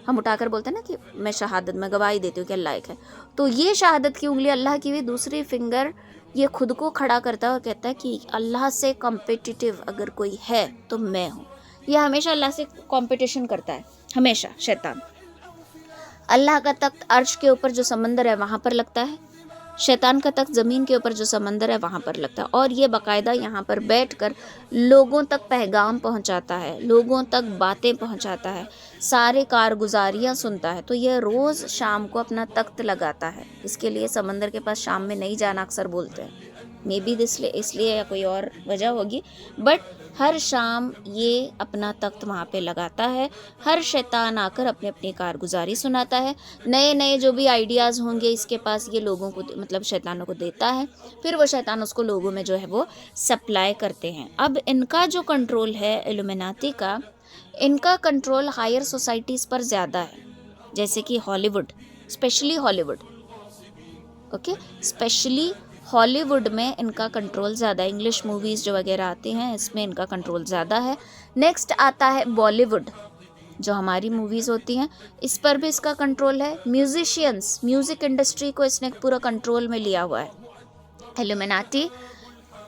हम उठाकर बोलते हैं ना कि मैं शहादत में गवाही देती हूँ कि अल्लाह एक है। तो ये शहादत की उंगली अल्लाह की हुई। दूसरी फिंगर ये खुद को खड़ा करता है और कहता है कि अल्लाह से कॉम्पिटिटिव अगर कोई है तो मैं हूँ। ये हमेशा अल्लाह से कंपटीशन करता है, हमेशा शैतान। अल्लाह का तख्त अर्श के ऊपर जो समंदर है वहाँ पर लगता है, शैतान का तख्त ज़मीन के ऊपर जो समंदर है वहाँ पर लगता है, और ये बाकायदा यहाँ पर बैठकर लोगों तक पैगाम पहुँचाता है, लोगों तक बातें पहुँचाता है, सारे कारगुजारियाँ सुनता है। तो ये रोज़ शाम को अपना तख्त लगाता है। इसके लिए समंदर के पास शाम में नहीं जाना अक्सर बोलते हैं, मे बी इसलिए या कोई और वजह होगी, बट हर शाम ये अपना तख्त वहाँ पे लगाता है। हर शैतान आकर अपनी अपनी कारगुजारी सुनाता है, नए नए जो भी आइडियाज़ होंगे इसके पास ये लोगों को मतलब शैतानों को देता है, फिर वो शैतान उसको लोगों में जो है वो सप्लाई करते हैं। अब इनका जो कंट्रोल है इल्यूमिनाती का, इनका कंट्रोल हायर सोसाइटीज़ पर ज़्यादा है, जैसे कि Hollywood, specially Hollywood, okay, specially Hollywood में इनका कंट्रोल ज़्यादा है। इंग्लिश मूवीज़ जो वगैरह आती हैं इसमें इनका कंट्रोल ज़्यादा है। नेक्स्ट आता है बॉलीवुड, जो हमारी मूवीज़ होती हैं इस पर भी इसका कंट्रोल है। म्यूजिशियंस, म्यूज़िक इंडस्ट्री को इसने पूरा कंट्रोल में लिया हुआ है। इल्यूमिनाटी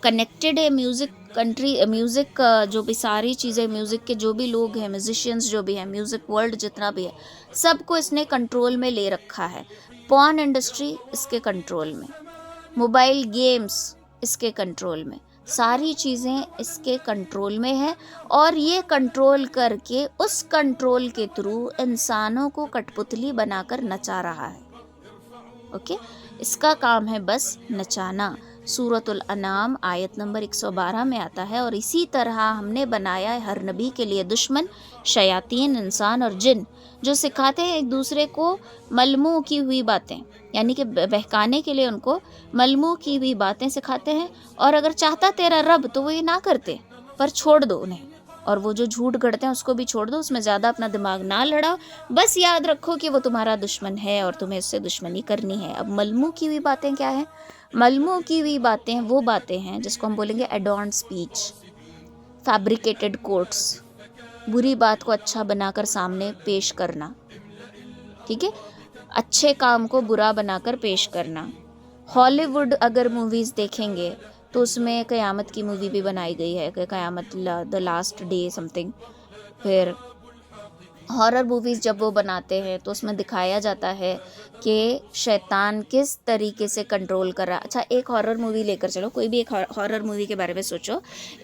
कनेक्टेड है म्यूज़िक जो भी सारी चीज़ें, म्यूज़िक के जो भी लोग हैं, म्यूजिशियंस जो भी हैं, म्यूज़िक वर्ल्ड जितना भी है, सबको इसने कंट्रोल में ले रखा है। पॉर्न इंडस्ट्री इसके कंट्रोल में, मोबाइल गेम्स इसके कंट्रोल में, सारी चीज़ें इसके कंट्रोल में है, और ये कंट्रोल करके उस कंट्रोल के थ्रू इंसानों को कठपुतली बनाकर नचा रहा है। ओके, इसका काम है बस नचाना। सूरतुल अनाम आयत नंबर 112 में आता है, और इसी तरह हमने बनाया है हर नबी के लिए दुश्मन, शयातीन, इंसान और जिन, जो सिखाते हैं एक दूसरे को मलमू की हुई बातें, यानी कि बहकाने के लिए उनको मलमू की हुई बातें सिखाते हैं। और अगर चाहता तेरा रब तो वो ये ना करते, पर छोड़ दो उन्हें, और वो जो झूठ गढ़ते हैं उसको भी छोड़ दो, उसमें ज़्यादा अपना दिमाग ना लड़ाओ, बस याद रखो कि वो तुम्हारा दुश्मन है और तुम्हें उससे दुश्मनी करनी है। अब मलमू की हुई बातें क्या है? मलमू की हुई बातें वो बातें हैं जिसको हम बोलेंगे एडॉर्न स्पीच, फैब्रिकेटेड कोट्स, बुरी बात को अच्छा बनाकर सामने पेश करना, ठीक है, अच्छे काम को बुरा बनाकर पेश करना। हॉलीवुड अगर मूवीज़ देखेंगे तो उसमें क़यामत की मूवी भी बनाई गई है, क़यामत द लास्ट डे समथिंग। फिर हॉरर मूवीज़ जब वो बनाते हैं तो उसमें दिखाया जाता है कि शैतान किस तरीके से कंट्रोल कर रहा। अच्छा, एक हॉरर मूवी लेकर चलो, कोई भी एक हॉरर मूवी के बारे में सोचो।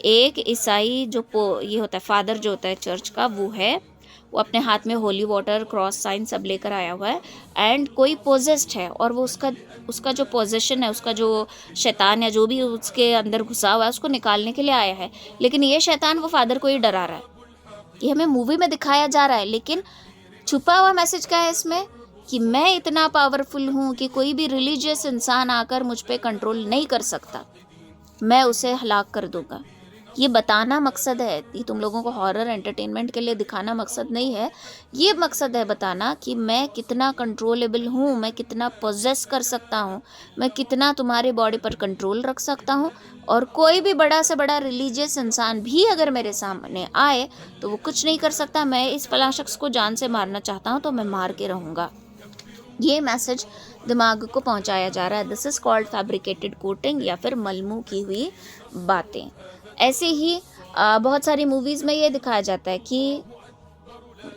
एक ईसाई जो ये होता है, फादर जो होता है चर्च का, वो अपने हाथ में होली वाटर, क्रॉस साइन सब लेकर आया हुआ है, एंड कोई पोजेस्ड है, और वो उसका जो पोजेशन है, उसका जो शैतान या जो भी उसके अंदर घुसा हुआ है उसको निकालने के लिए आया है। लेकिन ये शैतान वो फादर को ही डरा रहा है। ये हमें मूवी में दिखाया जा रहा है, लेकिन छुपा हुआ मैसेज क्या है इसमें? कि मैं इतना पावरफुल हूँ कि कोई भी रिलीजियस इंसान आकर मुझ पे कंट्रोल नहीं कर सकता, मैं उसे हलाक कर दूंगा। ये बताना मकसद है, ये तुम लोगों को हॉरर एंटरटेनमेंट के लिए दिखाना मकसद नहीं है। ये मकसद है बताना कि मैं कितना कंट्रोलेबल हूँ, मैं कितना पोजेस कर सकता हूँ, मैं कितना तुम्हारे बॉडी पर कंट्रोल रख सकता हूँ, और कोई भी बड़ा से बड़ा रिलीजियस इंसान भी अगर मेरे सामने आए तो वो कुछ नहीं कर सकता। मैं इस फलां शख्स को जान से मारना चाहता हूँ तो मैं मार के रहूँगा। ये मैसेज दिमाग को पहुँचाया जा रहा है। This is called fabricated coating, या फिर मलमू की हुई बातें। ऐसे ही बहुत सारी मूवीज़ में ये दिखाया जाता है कि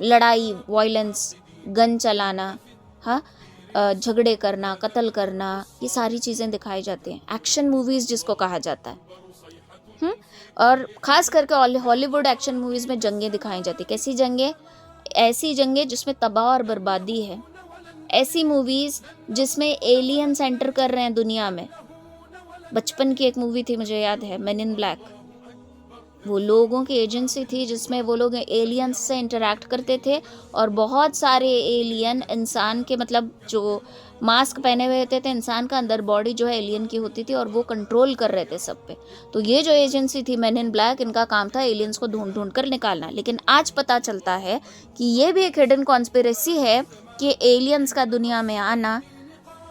लड़ाई, वायलेंस, गन चलाना, हाँ, झगड़े करना, कत्ल करना, ये सारी चीज़ें दिखाई जाती हैं। एक्शन मूवीज़ जिसको कहा जाता है। और ख़ास करके हॉलीवुड एक्शन मूवीज़ में जंगें दिखाई जाती। कैसी जंगें? ऐसी जंगें जिसमें तबाह और बर्बादी है। ऐसी मूवीज़ जिसमें एलियंस एंटर कर रहे हैं दुनिया में। बचपन की एक मूवी थी, मुझे याद है, मेन इन ब्लैक। वो लोगों की एजेंसी थी जिसमें वो लोग एलियंस से इंटरैक्ट करते थे, और बहुत सारे एलियन इंसान के, मतलब जो मास्क पहने हुए होते थे, इंसान का अंदर बॉडी जो है एलियन की होती थी, और वो कंट्रोल कर रहे थे सब पे। तो ये जो एजेंसी थी मेन इन ब्लैक, इनका काम था एलियंस को ढूंढ ढूंढ कर निकालना। लेकिन आज पता चलता है कि ये भी एक हिडन कॉन्स्पिरेसी है कि एलियंस का दुनिया में आना,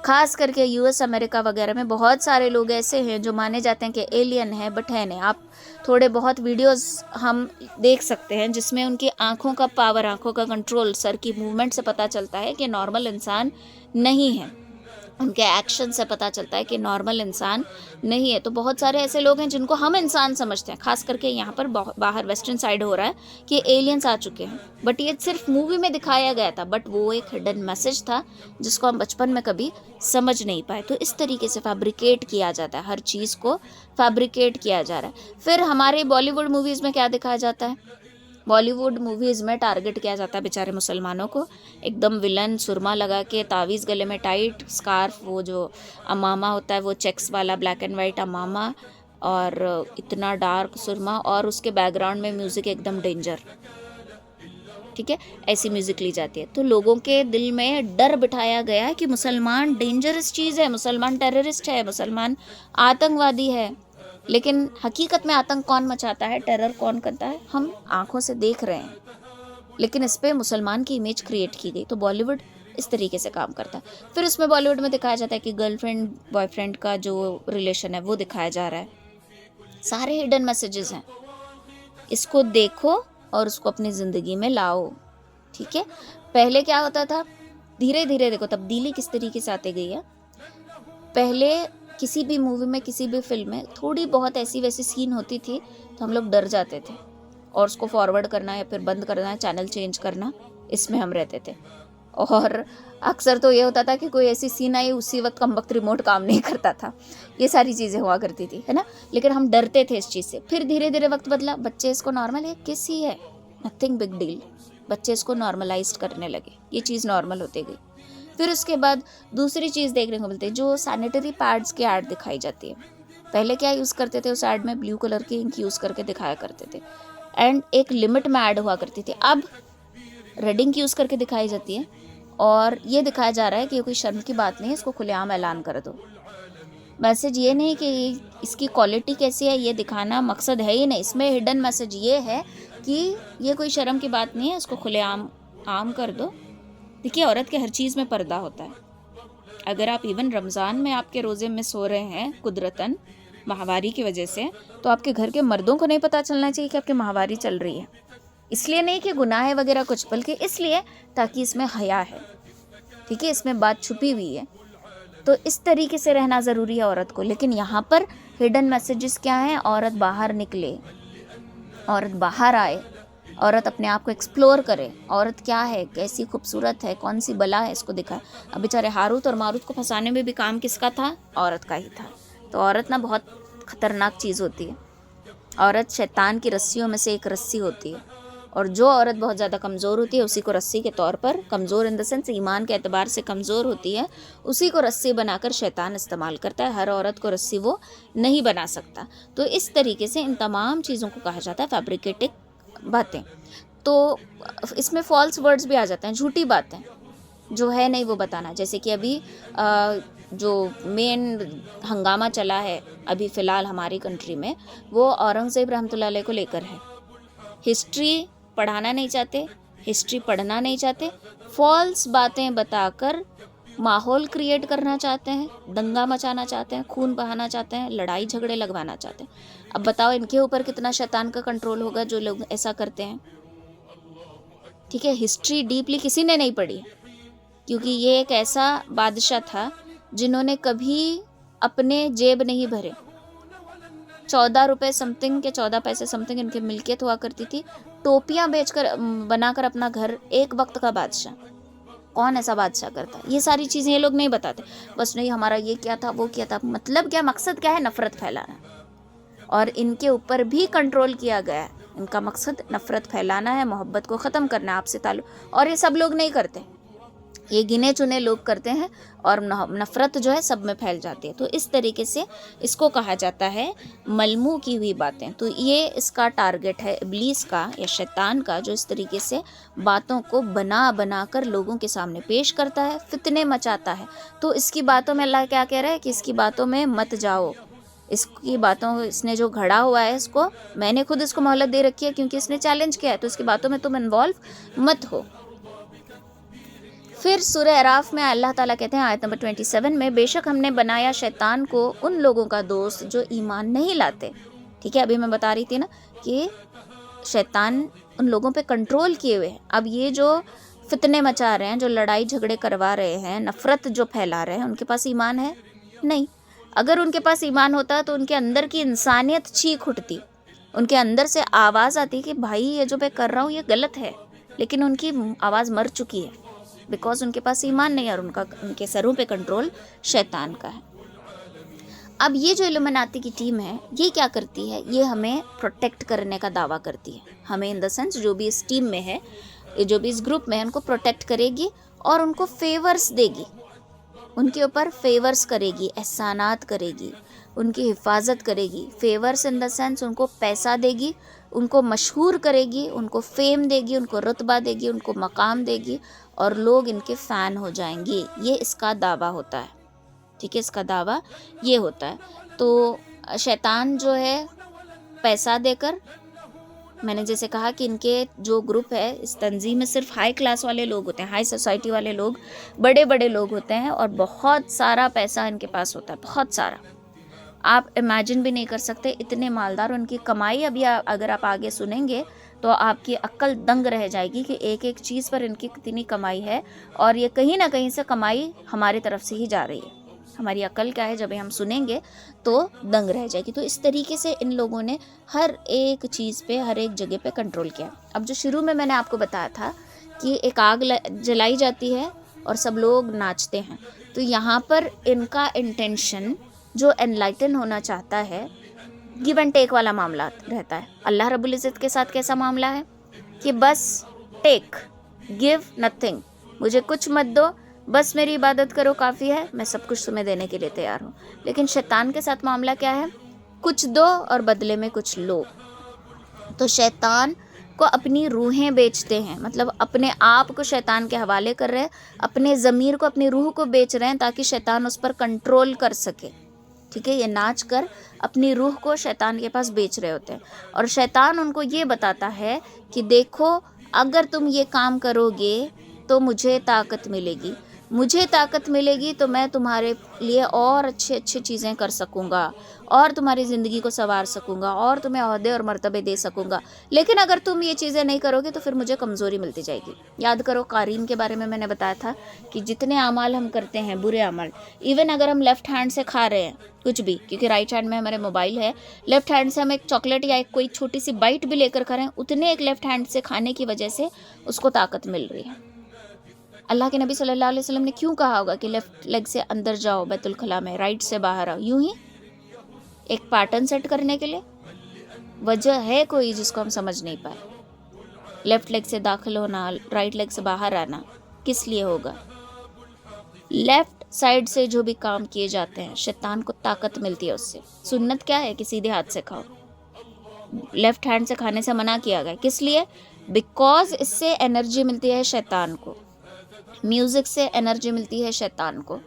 खास करके यूएस अमेरिका वगैरह में बहुत सारे लोग ऐसे हैं जो माने जाते हैं कि एलियन है, बट है नहीं। आप थोड़े बहुत वीडियोस हम देख सकते हैं जिसमें उनकी आँखों का पावर, आँखों का कंट्रोल, सर की मूवमेंट से पता चलता है कि नॉर्मल इंसान नहीं है। उनके एक्शन से पता चलता है कि नॉर्मल इंसान नहीं है। तो बहुत सारे ऐसे लोग हैं जिनको हम इंसान समझते हैं, खास करके यहाँ पर बाहर वेस्टर्न साइड हो रहा है कि एलियंस आ चुके हैं, बट ये सिर्फ मूवी में दिखाया गया था, बट वो एक हिडन मैसेज था जिसको हम बचपन में कभी समझ नहीं पाए। तो इस तरीके से फैब्रिकेट किया जाता है, हर चीज़ को फैब्रिकेट किया जा रहा है। फिर हमारे बॉलीवुड मूवीज़ में क्या दिखाया जाता है, बॉलीवुड मूवीज़ में टारगेट किया जाता है बेचारे मुसलमानों को, एकदम विलन सुरमा लगा के, तावीज़ गले में टाइट, स्कार्फ, वो जो अमामा होता है वो चेक्स वाला ब्लैक एंड वाइट अमामा, और इतना डार्क सुरमा, और उसके बैकग्राउंड में म्यूज़िक एकदम डेंजर, ठीक है, ऐसी म्यूज़िक ली जाती है। तो लोगों के दिल में डर बिठाया गया है कि मुसलमान डेंजरस चीज़ है, मुसलमान टेररिस्ट है, मुसलमान आतंकवादी है। लेकिन हकीकत में आतंक कौन मचाता है, टेरर कौन करता है, हम आंखों से देख रहे हैं, लेकिन इस पे मुसलमान की इमेज क्रिएट की गई। तो बॉलीवुड इस तरीके से काम करता है। फिर उसमें बॉलीवुड में दिखाया जाता है कि गर्लफ्रेंड बॉयफ्रेंड का जो रिलेशन है वो दिखाया जा रहा है, सारे हिडन मैसेजेस हैं, इसको देखो और उसको अपनी ज़िंदगी में लाओ, ठीक है। पहले क्या होता था, धीरे धीरे देखो तब्दीली किस तरीके से आती गई है। पहले किसी भी मूवी में, किसी भी फिल्म में थोड़ी बहुत ऐसी वैसी सीन होती थी तो हम लोग डर जाते थे, और उसको फॉरवर्ड करना या फिर बंद करना, चैनल चेंज करना, इसमें हम रहते थे। और अक्सर तो ये होता था कि कोई ऐसी सीन आई, उसी वक्त कमबख्त रिमोट काम नहीं करता था, ये सारी चीज़ें हुआ करती थी, है ना। लेकिन हम डरते थे इस चीज़ से। फिर धीरे धीरे वक्त बदला, बच्चे इसको नॉर्मल है, किस ही है, नथिंग बिग डील, बच्चे इसको नॉर्मलाइज करने लगे, ये चीज़ नॉर्मल होती गई। फिर उसके बाद दूसरी चीज़ देखने को मिलती है, जो सैनिटरी पैड्स की ऐड दिखाई जाती है। पहले क्या यूज़ करते थे, उस ऐड में ब्लू कलर की इंक यूज़ करके दिखाया करते थे, एंड एक लिमिट में ऐड हुआ करती थी। अब रेड इंक यूज़ करके दिखाई जाती है, और ये दिखाया जा रहा है कि ये कोई शर्म की बात नहीं है, इसको खुलेआम ऐलान कर दो। मैसेज ये नहीं कि इसकी क्वालिटी कैसी है ये दिखाना मकसद है ही नहीं, इसमें हिडन मैसेज ये है कि ये कोई शर्म की बात नहीं है, इसको खुलेआम आम कर दो। देखिए, औरत के हर चीज़ में पर्दा होता है। अगर आप इवन रमज़ान में आपके रोज़े में सो रहे हैं कुदरतन माहवारी की वजह से, तो आपके घर के मर्दों को नहीं पता चलना चाहिए कि आपकी माहवारी चल रही है। इसलिए नहीं कि गुनाह है वगैरह कुछ, बल्कि इसलिए ताकि इसमें हया है, ठीक है, इसमें बात छुपी हुई है। तो इस तरीके से रहना ज़रूरी है औरत को। लेकिन यहाँ पर हिडन मैसेजेस क्या हैं, औरत बाहर निकले, औरत बाहर आए, औरत अपने आप को एक्सप्लोर करे, औरत क्या है, कैसी खूबसूरत है, कौन सी बला है, इसको दिखाए। अब बेचारे हारूत और मारूत को फंसाने में भी काम किसका था, औरत का ही था। तो औरत ना बहुत ख़तरनाक चीज़ होती है, औरत शैतान की रस्सियों में से एक रस्सी होती है, और जो औरत बहुत ज़्यादा कमज़ोर होती है उसी को रस्सी के तौर पर, कमज़ोर इन द सेंस ईमान के एतबार से कमज़ोर होती है, उसी को रस्सी बनाकर शैतान इस्तेमाल करता है। हर औरत को रस्सी वो नहीं बना सकता। तो इस तरीके से इन तमाम चीज़ों को कहा जाता है फैब्रिकेटेड बातें। तो इसमें फॉल्स वर्ड्स भी आ जाते हैं, झूठी बातें जो है नहीं वो बताना। जैसे कि अभी जो मेन हंगामा चला है अभी फ़िलहाल हमारी कंट्री में, वो औरंगज़ेब रहमतुल्लाह अलैह को लेकर है। हिस्ट्री पढ़ाना नहीं चाहते, हिस्ट्री पढ़ना नहीं चाहते, फॉल्स बातें बताकर माहौल क्रिएट करना चाहते हैं, दंगा मचाना चाहते हैं, खून बहाना चाहते हैं, लड़ाई झगड़े लगवाना चाहते हैं। अब बताओ इनके ऊपर कितना शैतान का कंट्रोल होगा जो लोग ऐसा करते हैं, ठीक है। हिस्ट्री डीपली किसी ने नहीं पढ़ी, क्योंकि ये एक ऐसा बादशाह था जिन्होंने कभी अपने जेब नहीं भरे। 14 रुपये समथिंग के 14 पैसे समथिंग इनकी मिल्कियत हुआ करती थी, टोपियाँ बेचकर बनाकर अपना घर, एक वक्त का बादशाह। कौन ऐसा बादशाह करता है? ये सारी चीज़ें ये लोग नहीं बताते, बस नहीं हमारा ये क्या था वो क्या था। मतलब क्या, मकसद क्या है, नफ़रत फैलाना। और इनके ऊपर भी कंट्रोल किया गया है, इनका मकसद नफ़रत फैलाना है, मोहब्बत को ख़त्म करना है, आपसे ताल्लुक़। और ये सब लोग नहीं करते, ये गिने चुने लोग करते हैं, और नफ़रत जो है सब में फैल जाती है। तो इस तरीके से इसको कहा जाता है मलमू की हुई बातें। तो ये इसका टारगेट है इब्लीस का या शैतान का, जो इस तरीके से बातों को बना बना कर लोगों के सामने पेश करता है, फितने मचाता है। तो इसकी बातों में अल्लाह क्या कह रहा है कि इसकी बातों में मत जाओ, इसकी बातों, इसने जो घड़ा हुआ है इसको, मैंने खुद इसको मोहलत दे रखी है क्योंकि इसने चैलेंज किया है, तो इसकी बातों में तुम इन्वॉल्व मत हो। फिर सूरह अराफ में अल्लाह ताला कहते हैं आयत नंबर 27 में, बेशक हमने बनाया शैतान को उन लोगों का दोस्त जो ईमान नहीं लाते। ठीक है, अभी मैं बता रही थी ना कि शैतान उन लोगों पे कंट्रोल किए हुए है। अब ये जो फितने मचा रहे हैं, जो लड़ाई झगड़े करवा रहे हैं, नफ़रत जो फैला रहे हैं, उनके पास ईमान है? नहीं। अगर उनके पास ईमान होता तो उनके अंदर की इंसानियत चीख उठती, उनके अंदर से आवाज़ आती कि भाई ये जो मैं कर रहा हूँ ये गलत है, लेकिन उनकी आवाज़ मर चुकी है बिकॉज उनके पास ईमान नहीं है और उनके सरों पे कंट्रोल शैतान का है। अब ये जो इल्यूमिनाती की टीम है ये क्या करती है, ये हमें प्रोटेक्ट करने का दावा करती है, हमें इन द सेंस जो भी इस टीम में है, जो भी इस ग्रुप में है, उनको प्रोटेक्ट करेगी और उनको फेवर्स देगी, उनके ऊपर फेवर्स करेगी, एहसानात करेगी, उनकी हिफाजत करेगी। फेवर्स इन द सेंस उनको पैसा देगी, उनको मशहूर करेगी, उनको फेम देगी, उनको रुतबा देगी, उनको मकाम देगी और लोग इनके फ़ैन हो जाएंगे। ये इसका दावा होता है, ठीक है, इसका दावा ये होता है। तो शैतान जो है पैसा देकर, मैंने जैसे कहा कि इनके जो ग्रुप है इस तंजीम में सिर्फ हाई क्लास वाले लोग होते हैं, हाई सोसाइटी वाले लोग, बड़े बड़े लोग होते हैं और बहुत सारा पैसा इनके पास होता है, बहुत सारा, आप इमेजिन भी नहीं कर सकते इतने मालदार उनकी कमाई। अभी अगर आप आगे सुनेंगे तो आपकी अक्ल दंग रह जाएगी कि एक एक चीज़ पर इनकी कितनी कमाई है और ये कहीं ना कहीं से कमाई हमारी तरफ से ही जा रही है। हमारी अकल क्या है जब हम सुनेंगे तो दंग रह जाएगी। तो इस तरीके से इन लोगों ने हर एक चीज़ पे, हर एक जगह पे कंट्रोल किया। अब जो शुरू में मैंने आपको बताया था कि एक आग जलाई जाती है और सब लोग नाचते हैं, तो यहाँ पर इनका इंटेंशन जो एनलाइटन होना चाहता है, गिव एंड टेक वाला मामला रहता है। अल्लाह रब्बुल इज़्ज़त के साथ कैसा मामला है कि बस टेक, गिव नथिंग, मुझे कुछ मत दो, बस मेरी इबादत करो काफ़ी है, मैं सब कुछ तुम्हें देने के लिए तैयार हूँ। लेकिन शैतान के साथ मामला क्या है, कुछ दो और बदले में कुछ लो। तो शैतान को अपनी रूहें बेचते हैं, मतलब अपने आप को शैतान के हवाले कर रहे हैं, अपने ज़मीर को, अपनी रूह को बेच रहे हैं ताकि शैतान उस पर कंट्रोल कर सके, ठीक है। ये नाच कर अपनी रूह को शैतान के पास बेच रहे होते हैं और शैतान उनको ये बताता है कि देखो अगर तुम ये काम करोगे तो मुझे ताकत मिलेगी, मुझे ताकत मिलेगी तो मैं तुम्हारे लिए और अच्छे अच्छे चीज़ें कर सकूँगा और तुम्हारी ज़िंदगी को संवार सकूँगा और तुम्हें ओहदे और मर्तबे दे सकूँगा। लेकिन अगर तुम ये चीज़ें नहीं करोगे तो फिर मुझे कमज़ोरी मिलती जाएगी। याद करो कारीन के बारे में मैंने बताया था कि जितने अमाल हम करते हैं, बुरे अमाल, इवन अगर हम लेफ़्ट हैंड से खा रहे हैं कुछ भी, क्योंकि राइट हैंड में हमारे मोबाइल है, लेफ़्ट हैंड से हम एक चॉकलेट या एक कोई छोटी सी बाइट भी लेकर खा रहे हैं, उतने एक लेफ़्ट हैंड से खाने की वजह से उसको ताकत मिल रही है। अल्लाह के नबी सल्लल्लाहु अलैहि वसल्लम ने क्यों कहा होगा कि लेफ़्ट लेग से अंदर जाओ बैतुल खला में, राइट से बाहर आओ? यूं ही एक पैटर्न सेट करने के लिए। वजह है कोई जिसको हम समझ नहीं पाए। लेफ़्ट लेग से दाखिल होना, राइट लेग से बाहर आना किस लिए होगा? लेफ़्ट साइड से जो भी काम किए जाते हैं शैतान को ताकत मिलती है उससे। सुन्नत क्या है कि सीधे हाथ से खाओ, लेफ़्ट हैंड से खाने से मना किया गया, किस लिए? बिकॉज इससे एनर्जी मिलती है शैतान को, म्यूज़िक से एनर्जी मिलती है शैतान को,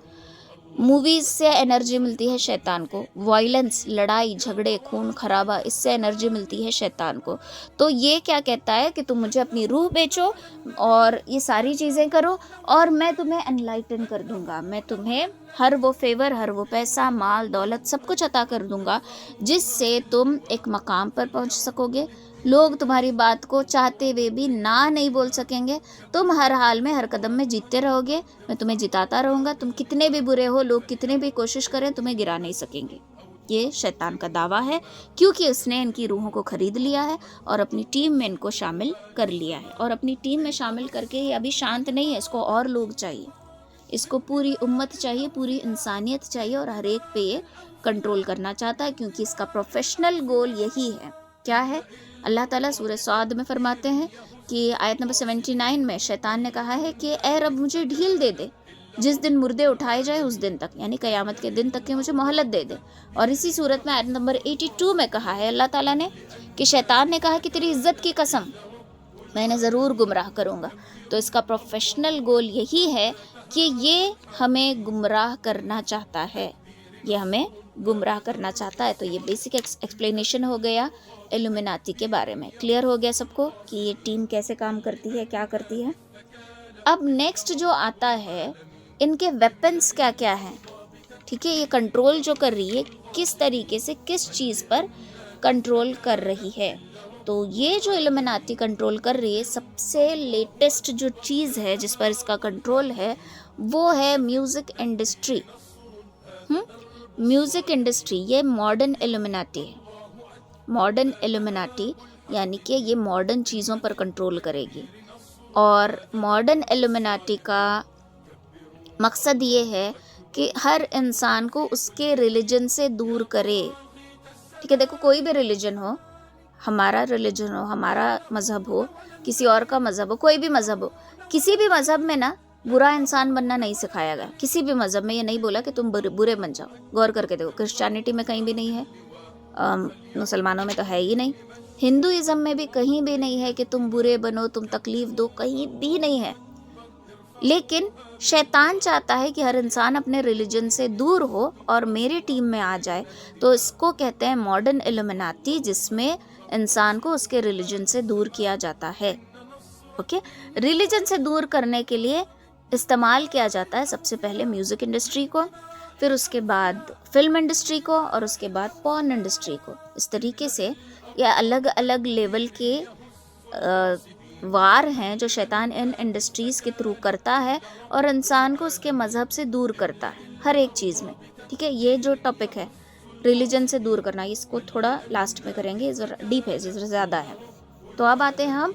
मूवीज़ से एनर्जी मिलती है शैतान को, वायलेंस, लड़ाई झगड़े, खून खराबा, इससे एनर्जी मिलती है शैतान को। तो ये क्या कहता है कि तुम मुझे अपनी रूह बेचो और ये सारी चीज़ें करो और मैं तुम्हें एनलाइटन कर दूंगा, मैं तुम्हें हर वो फेवर, हर वो पैसा, माल, दौलत सब कुछ अता कर दूंगा जिससे तुम एक मकाम पर पहुंच सकोगे। लोग तुम्हारी बात को चाहते हुए भी ना नहीं बोल सकेंगे, तुम हर हाल में, हर कदम में जीतते रहोगे, मैं तुम्हें जिताता रहूँगा, तुम कितने भी बुरे हो, लोग कितने भी कोशिश करें तुम्हें गिरा नहीं सकेंगे। ये शैतान का दावा है क्योंकि उसने इनकी रूहों को ख़रीद लिया है और अपनी टीम में इनको शामिल कर लिया है। और अपनी टीम में शामिल करके ये अभी शांत नहीं है, इसको और लोग चाहिए, इसको पूरी उम्मत चाहिए, पूरी इंसानियत चाहिए और हर एक पे ये कंट्रोल करना चाहता है क्योंकि इसका प्रोफेशनल गोल यही है। क्या है? अल्लाह ताला सूरह सौद में फरमाते हैं कि आयत नंबर 79 में शैतान ने कहा है कि ए रब मुझे ढील दे दे, जिस दिन मुर्दे उठाए जाए उस दिन तक, यानी क़यामत के दिन तक के मुझे मोहलत दे दे। और इसी सूरत में आयत नंबर 82 में कहा है अल्लाह ताला ने कि शैतान ने कहा कि तेरी इज़्ज़त की कसम मैंने ज़रूर गुमराह करूँगा। तो इसका प्रोफेशनल गोल यही है कि ये हमें गुमराह करना चाहता है, ये हमें गुमराह करना चाहता है। तो ये बेसिक एक्सप्लेनेशन हो गया इल्यूमिनाती के बारे में। क्लियर हो गया सबको कि ये टीम कैसे काम करती है, क्या करती है। अब नेक्स्ट जो आता है, इनके वेपन्स क्या क्या हैं, ठीक है। ये कंट्रोल जो कर रही है किस तरीके से, किस चीज़ पर कंट्रोल कर रही है। तो ये जो इल्यूमिनाटी कंट्रोल कर रही है, सबसे लेटेस्ट जो चीज़ है जिस पर इसका कंट्रोल है वो है म्यूज़िक इंडस्ट्री। म्यूज़िक इंडस्ट्री ये मॉडर्न इल्यूमिनाटी है। मॉडर्न इल्यूमिनाटी यानी कि ये मॉडर्न चीज़ों पर कंट्रोल करेगी, और मॉडर्न इल्यूमिनाटी का मकसद ये है कि हर इंसान को उसके रिलीजन से दूर करे। ठीक है, देखो कोई भी रिलीजन हो, हमारा रिलीजन हो, हमारा मज़हब हो, किसी और का मज़हब हो, कोई भी मज़हब हो, किसी भी मज़हब में ना बुरा इंसान बनना नहीं सिखाया गया। किसी भी मज़हब में ये नहीं बोला कि तुम बुरे बन जाओ। गौर करके देखो, क्रिश्चियनिटी में कहीं भी नहीं है, मुसलमानों में तो है ही नहीं, हिंदुइज़्म में भी कहीं भी नहीं है कि तुम बुरे बनो, तुम तकलीफ़ दो, कहीं भी नहीं है। लेकिन शैतान चाहता है कि हर इंसान अपने रिलीजन से दूर हो और मेरी टीम में आ जाए। तो इसको कहते हैं मॉडर्न इल्यूमिनाटी, जिसमें इंसान को उसके रिलीजन से दूर किया जाता है। ओके, रिलीजन से दूर करने के लिए इस्तेमाल किया जाता है सबसे पहले म्यूज़िक इंडस्ट्री को, फिर उसके बाद फिल्म इंडस्ट्री को, और उसके बाद पॉर्न इंडस्ट्री को। इस तरीके से यह अलग अलग लेवल के वार हैं जो शैतान इन इंडस्ट्रीज़ के थ्रू करता है और इंसान को उसके मज़हब से दूर करता है हर एक चीज़ में। ठीक है, ये जो टॉपिक है रिलीजन से दूर करना, इसको थोड़ा लास्ट में करेंगे, ज़रा डीप है, ज़रा ज़्यादा है। तो अब आते हैं हम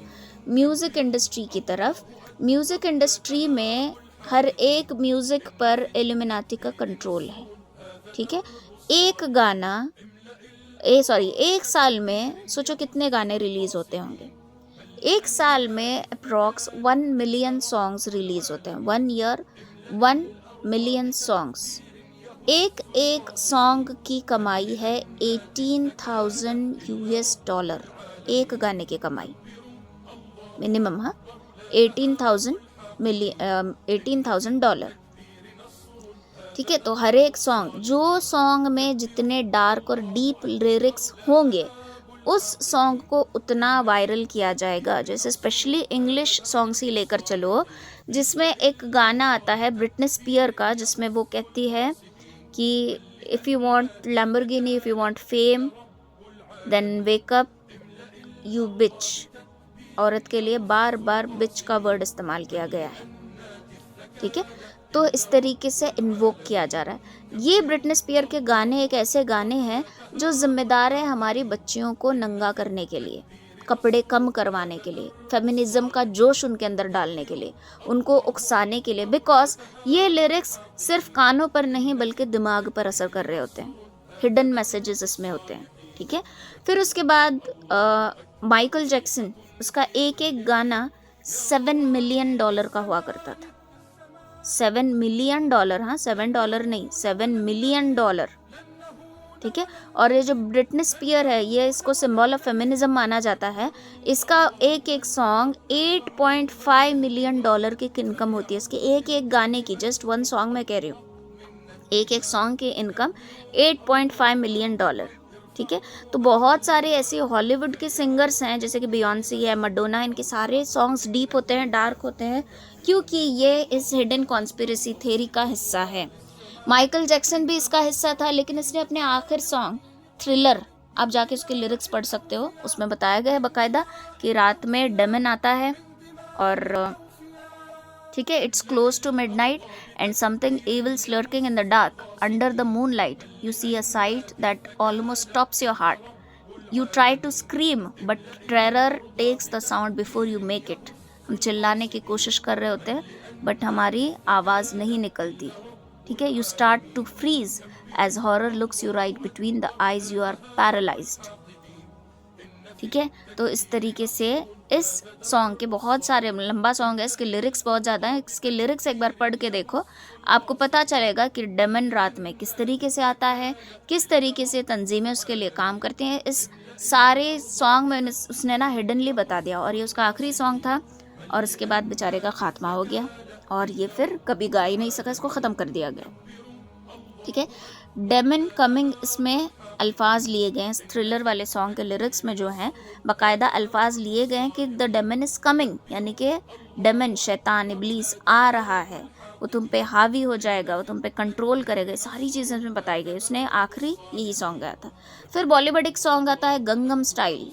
म्यूज़िक इंडस्ट्री की तरफ। म्यूज़िक इंडस्ट्री में हर एक म्यूज़िक पर इल्यूमिनाटी का कंट्रोल है। ठीक है, एक साल में सोचो कितने गाने रिलीज़ होते होंगे। एक साल में अप्रॉक्स 1 मिलियन सॉन्ग्स रिलीज़ होते हैं। 1 ईयर 1 मिलियन सॉन्ग्स। एक एक सॉन्ग की कमाई है $18,000 एक गाने की कमाई मिनिमम। हाँ, $18,000। ठीक है, तो हर एक सॉन्ग, जो सॉन्ग में जितने डार्क और डीप लिरिक्स होंगे उस सॉन्ग को उतना वायरल किया जाएगा। जैसे स्पेशली इंग्लिश सॉन्ग्स ही लेकर चलो, जिसमें एक गाना आता है ब्रिटनी स्पीयर का, जिसमें वो कहती है कि if you want Lamborghini, if you want fame, then wake up you bitch. औरत के लिए बार बार बिच का वर्ड इस्तेमाल किया गया है। ठीक है, तो इस तरीके से इन्वोक किया जा रहा है। ये ब्रिटनी स्पीयर के गाने एक ऐसे गाने हैं जो जिम्मेदार है हमारी बच्चियों को नंगा करने के लिए, कपड़े कम करवाने के लिए, फेमिनिज्म का जोश उनके अंदर डालने के लिए, उनको उकसाने के लिए। बिकॉज ये लिरिक्स सिर्फ कानों पर नहीं बल्कि दिमाग पर असर कर रहे होते हैं, हिडन मैसेजेस इसमें होते हैं। ठीक है, फिर उसके बाद माइकल जैक्सन, उसका एक एक गाना $7 मिलियन का हुआ करता था। $7 मिलियन, हाँ, $7 नहीं, $7 मिलियन। ठीक है, और ये जो ब्रिटनी स्पीयर है, ये इसको सिंबल ऑफ फेमिनिज्म माना जाता है। इसका एक एक सॉन्ग $8.5 मिलियन की इनकम होती है इसके एक एक गाने की। जस्ट वन सॉन्ग मैं कह रही हूँ, एक एक सॉन्ग की इनकम $8.5 मिलियन। ठीक है, तो बहुत सारे ऐसे हॉलीवुड के सिंगर्स हैं जैसे कि बियॉन्सी है, मैडोना, इनके सारे सॉन्ग्स डीप होते हैं, डार्क होते हैं, क्योंकि ये इस हिडन कॉन्स्पिरेसी थ्योरी का हिस्सा है। माइकल जैक्सन भी इसका हिस्सा था, लेकिन इसने अपने आखिर सॉन्ग थ्रिलर, आप जाके उसके लिरिक्स पढ़ सकते हो, उसमें बताया गया है बाकायदा कि रात में डेमन आता है और ठीक है, it's close to midnight and something evil's lurking in the dark. Under the moonlight you see a sight that almost stops your heart. You try to scream but terror takes the sound before you make it. हम चिल्लाने की कोशिश कर रहे होते हैं but हमारी आवाज़ नहीं निकलती। ठीक है, you start to freeze as horror looks you right between the eyes, you are paralyzed. ठीक है, तो इस तरीके से इस सॉन्ग के बहुत सारे, लंबा सॉन्ग है, इसके लिरिक्स बहुत ज़्यादा हैं। इसके लिरिक्स एक बार पढ़ के देखो, आपको पता चलेगा कि डेमन रात में किस तरीके से आता है, किस तरीके से तंजीमें उसके लिए काम करती हैं। इस सारे सॉन्ग में उसने ना हिडनली बता दिया, और ये उसका आखिरी सॉन्ग था और उसके बाद बेचारे का खात्मा हो गया और ये फिर कभी गा ही नहीं सका, इसको ख़त्म कर दिया गया। ठीक है, डेमन कमिंग, इसमें अल्फाज लिए गए हैं, थ्रिलर वाले सॉन्ग के लिरिक्स में जो हैं बाकायदा अल्फाज लिए गए हैं कि द डेमन इज़ कमिंग, यानी कि डेमन, शैतान, इब्लीस आ रहा है, वो तुम पे हावी हो जाएगा, वो तुम पे कंट्रोल करेगा, सारी चीज़ें उसमें बताई गई। उसने आखिरी यही सॉन्ग गाया था। फिर बॉलीवुड एक सॉन्ग आता है गंगम स्टाइल,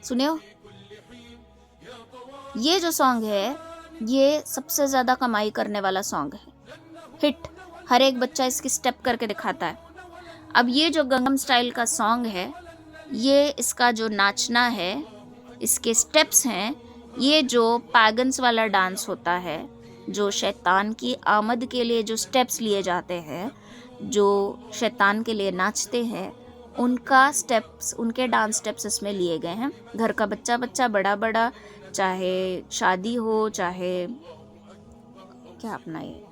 सुने हो? ये जो सॉन्ग है ये सबसे ज़्यादा कमाई करने वाला सॉन्ग है, हिट। हर एक बच्चा इसकी स्टेप करके दिखाता है। अब ये जो गंगम स्टाइल का सॉन्ग है, ये इसका जो नाचना है, इसके स्टेप्स हैं, ये जो पैगन्स वाला डांस होता है, जो शैतान की आमद के लिए जो स्टेप्स लिए जाते हैं, जो शैतान के लिए नाचते हैं, उनका स्टेप्स, उनके डांस स्टेप्स इसमें लिए गए हैं। घर का बच्चा बच्चा, बड़ा बड़ा, चाहे शादी हो, चाहे क्या अपना ये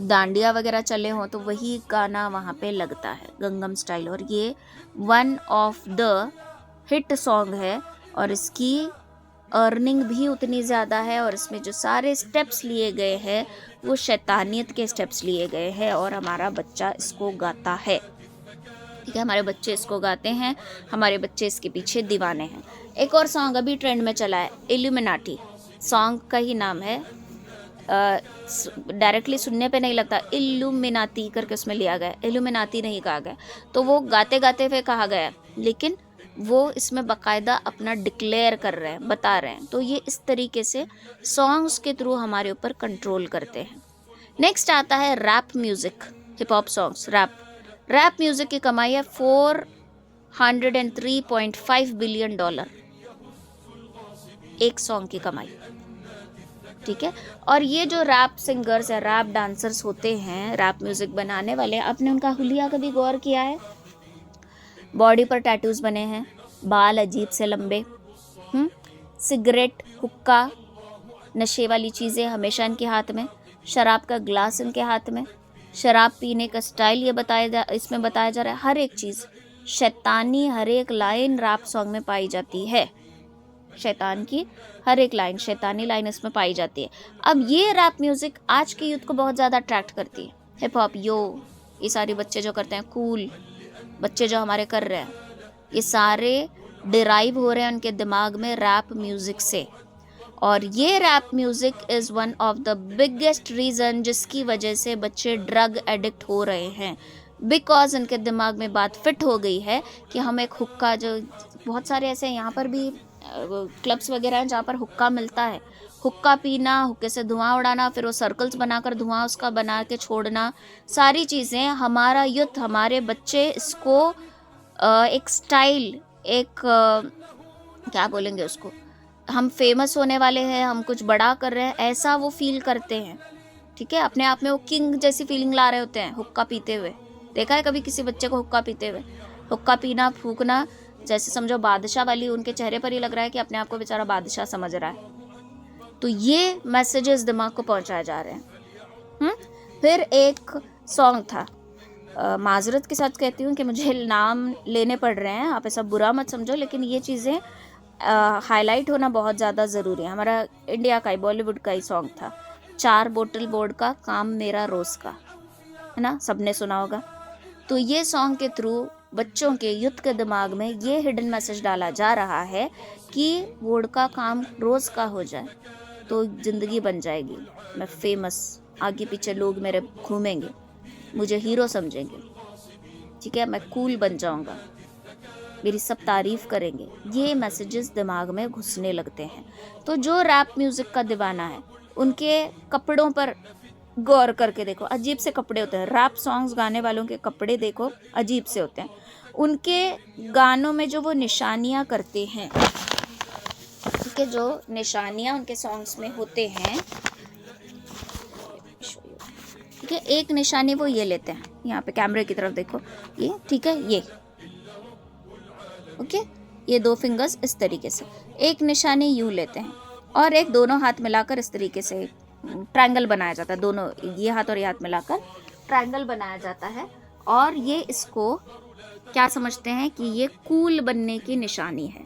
डांडिया वगैरह चले हों, तो वही गाना वहाँ पे लगता है, गंगम स्टाइल। और ये one of the hit song है और इसकी अर्निंग भी उतनी ज़्यादा है। और इसमें जो सारे स्टेप्स लिए गए हैं वो शैतानियत के स्टेप्स लिए गए हैं और हमारा बच्चा इसको गाता है। ठीक है, हमारे बच्चे इसको गाते हैं, हमारे बच्चे इसके पीछे दीवाने हैं। एक और सॉन्ग अभी ट्रेंड में चला है, इल्यूमिनाटी। सॉन्ग का ही नाम है, डायरेक्टली सुनने पे नहीं लगता, इल्यूमिनाती करके उसमें लिया गया, इल्यूमिनाती नहीं कहा गया। तो वो गाते गाते हुए कहा गया, लेकिन वो इसमें बाकायदा अपना डिक्लेयर कर रहे हैं, बता रहे हैं। तो ये इस तरीके से सॉन्ग्स के थ्रू हमारे ऊपर कंट्रोल करते हैं। नेक्स्ट आता है rap music, hip hop songs, rap music की कमाई है $403.5 बिलियन, एक सॉन्ग की कमाई। ठीक है, और ये जो रैप सिंगर्स या रैप डांसर्स होते हैं, रैप म्यूज़िक बनाने वाले, आपने उनका हुलिया कभी गौर किया है? बॉडी पर टैटूज़ बने हैं, बाल अजीब से लंबे, सिगरेट, हुक्का, नशे वाली चीज़ें हमेशा इनके हाथ में, शराब का ग्लास इनके हाथ में, शराब पीने का स्टाइल ये इसमें बताया जा रहा है। हर एक चीज़ शैतानी, हर एक लाइन रैप सॉन्ग में पाई जाती है। शैतान की हर एक लाइन, शैतानी लाइन इसमें पाई जाती है। अब ये रैप म्यूज़िक आज के यूथ को बहुत ज़्यादा अट्रैक्ट करती है। हिप हॉप, ये सारे बच्चे जो करते हैं, कूल बच्चे जो हमारे कर रहे हैं, ये सारे डिराइव हो रहे हैं उनके दिमाग में रैप म्यूज़िक से। और ये rap music is one of the biggest reason जिसकी वजह से बच्चे ड्रग एडिक्ट हो रहे हैं, बिकॉज उनके दिमाग में बात फिट हो गई है कि हम एक हुक्का, जो बहुत सारे ऐसे यहाँ पर भी क्लब्स वगैरह हैं जहाँ पर हुक्का मिलता है, हुक्का पीना, हुक्के से धुआं उड़ाना, फिर वो सर्कल्स बनाकर धुआं उसका बना के छोड़ना, सारी चीज़ें हमारा यूथ, हमारे बच्चे इसको एक स्टाइल, एक क्या बोलेंगे उसको, हम फेमस होने वाले हैं, हम कुछ बड़ा कर रहे हैं, ऐसा वो फील करते हैं। ठीक है, अपने आप में वो किंग जैसी फीलिंग ला रहे होते हैं हुक्का पीते हुए। देखा है कभी किसी बच्चे को हुक्का पीते हुए? हुक्का पीना, फूकना, जैसे समझो बादशाह वाली, उनके चेहरे पर ही लग रहा है कि अपने आप को बेचारा बादशाह समझ रहा है। तो ये मैसेजेस दिमाग को पहुंचाए जा रहे हैं। फिर एक सॉन्ग था, माजरत के साथ कहती हूँ कि मुझे नाम लेने पड़ रहे हैं, आप ऐसा बुरा मत समझो, लेकिन ये चीज़ें हाईलाइट होना बहुत ज़्यादा ज़रूरी है। हमारा इंडिया का ही, बॉलीवुड का ही सॉन्ग था, 4 बोतल बोर्ड का, काम मेरा रोज़ का, है ना, सबने सुना होगा। तो ये सॉन्ग के थ्रू बच्चों के, यूथ के दिमाग में ये हिडन मैसेज डाला जा रहा है कि बोर्ड का काम रोज़ का हो जाए तो ज़िंदगी बन जाएगी, मैं फेमस, आगे पीछे लोग मेरे घूमेंगे, मुझे हीरो समझेंगे, ठीक है, मैं कूल बन जाऊंगा, मेरी सब तारीफ़ करेंगे। ये मैसेजेस दिमाग में घुसने लगते हैं। तो जो रैप म्यूज़िक का दीवाना है, उनके कपड़ों पर गौर करके देखो, अजीब से कपड़े होते हैं। रैप सॉन्ग्स गाने वालों के कपड़े देखो, अजीब से होते हैं। उनके गानों में जो वो निशानियाँ करते हैं, ठीक है, जो निशानियाँ उनके सॉन्ग्स में होते हैं, ठीक है, एक निशानी वो ये लेते हैं, यहाँ पे कैमरे की तरफ देखो, ये, ठीक है, ये ओके, ये 2 फिंगर्स इस तरीके से, एक निशानी यूँ लेते हैं और एक दोनों हाथ मिलाकर इस तरीके से ट्रायंगल बनाया जाता है, दोनों ये हाथ और ये हाथ मिलाकर ट्रायंगल बनाया जाता है। और ये इसको क्या समझते हैं कि ये कूल बनने की निशानी है।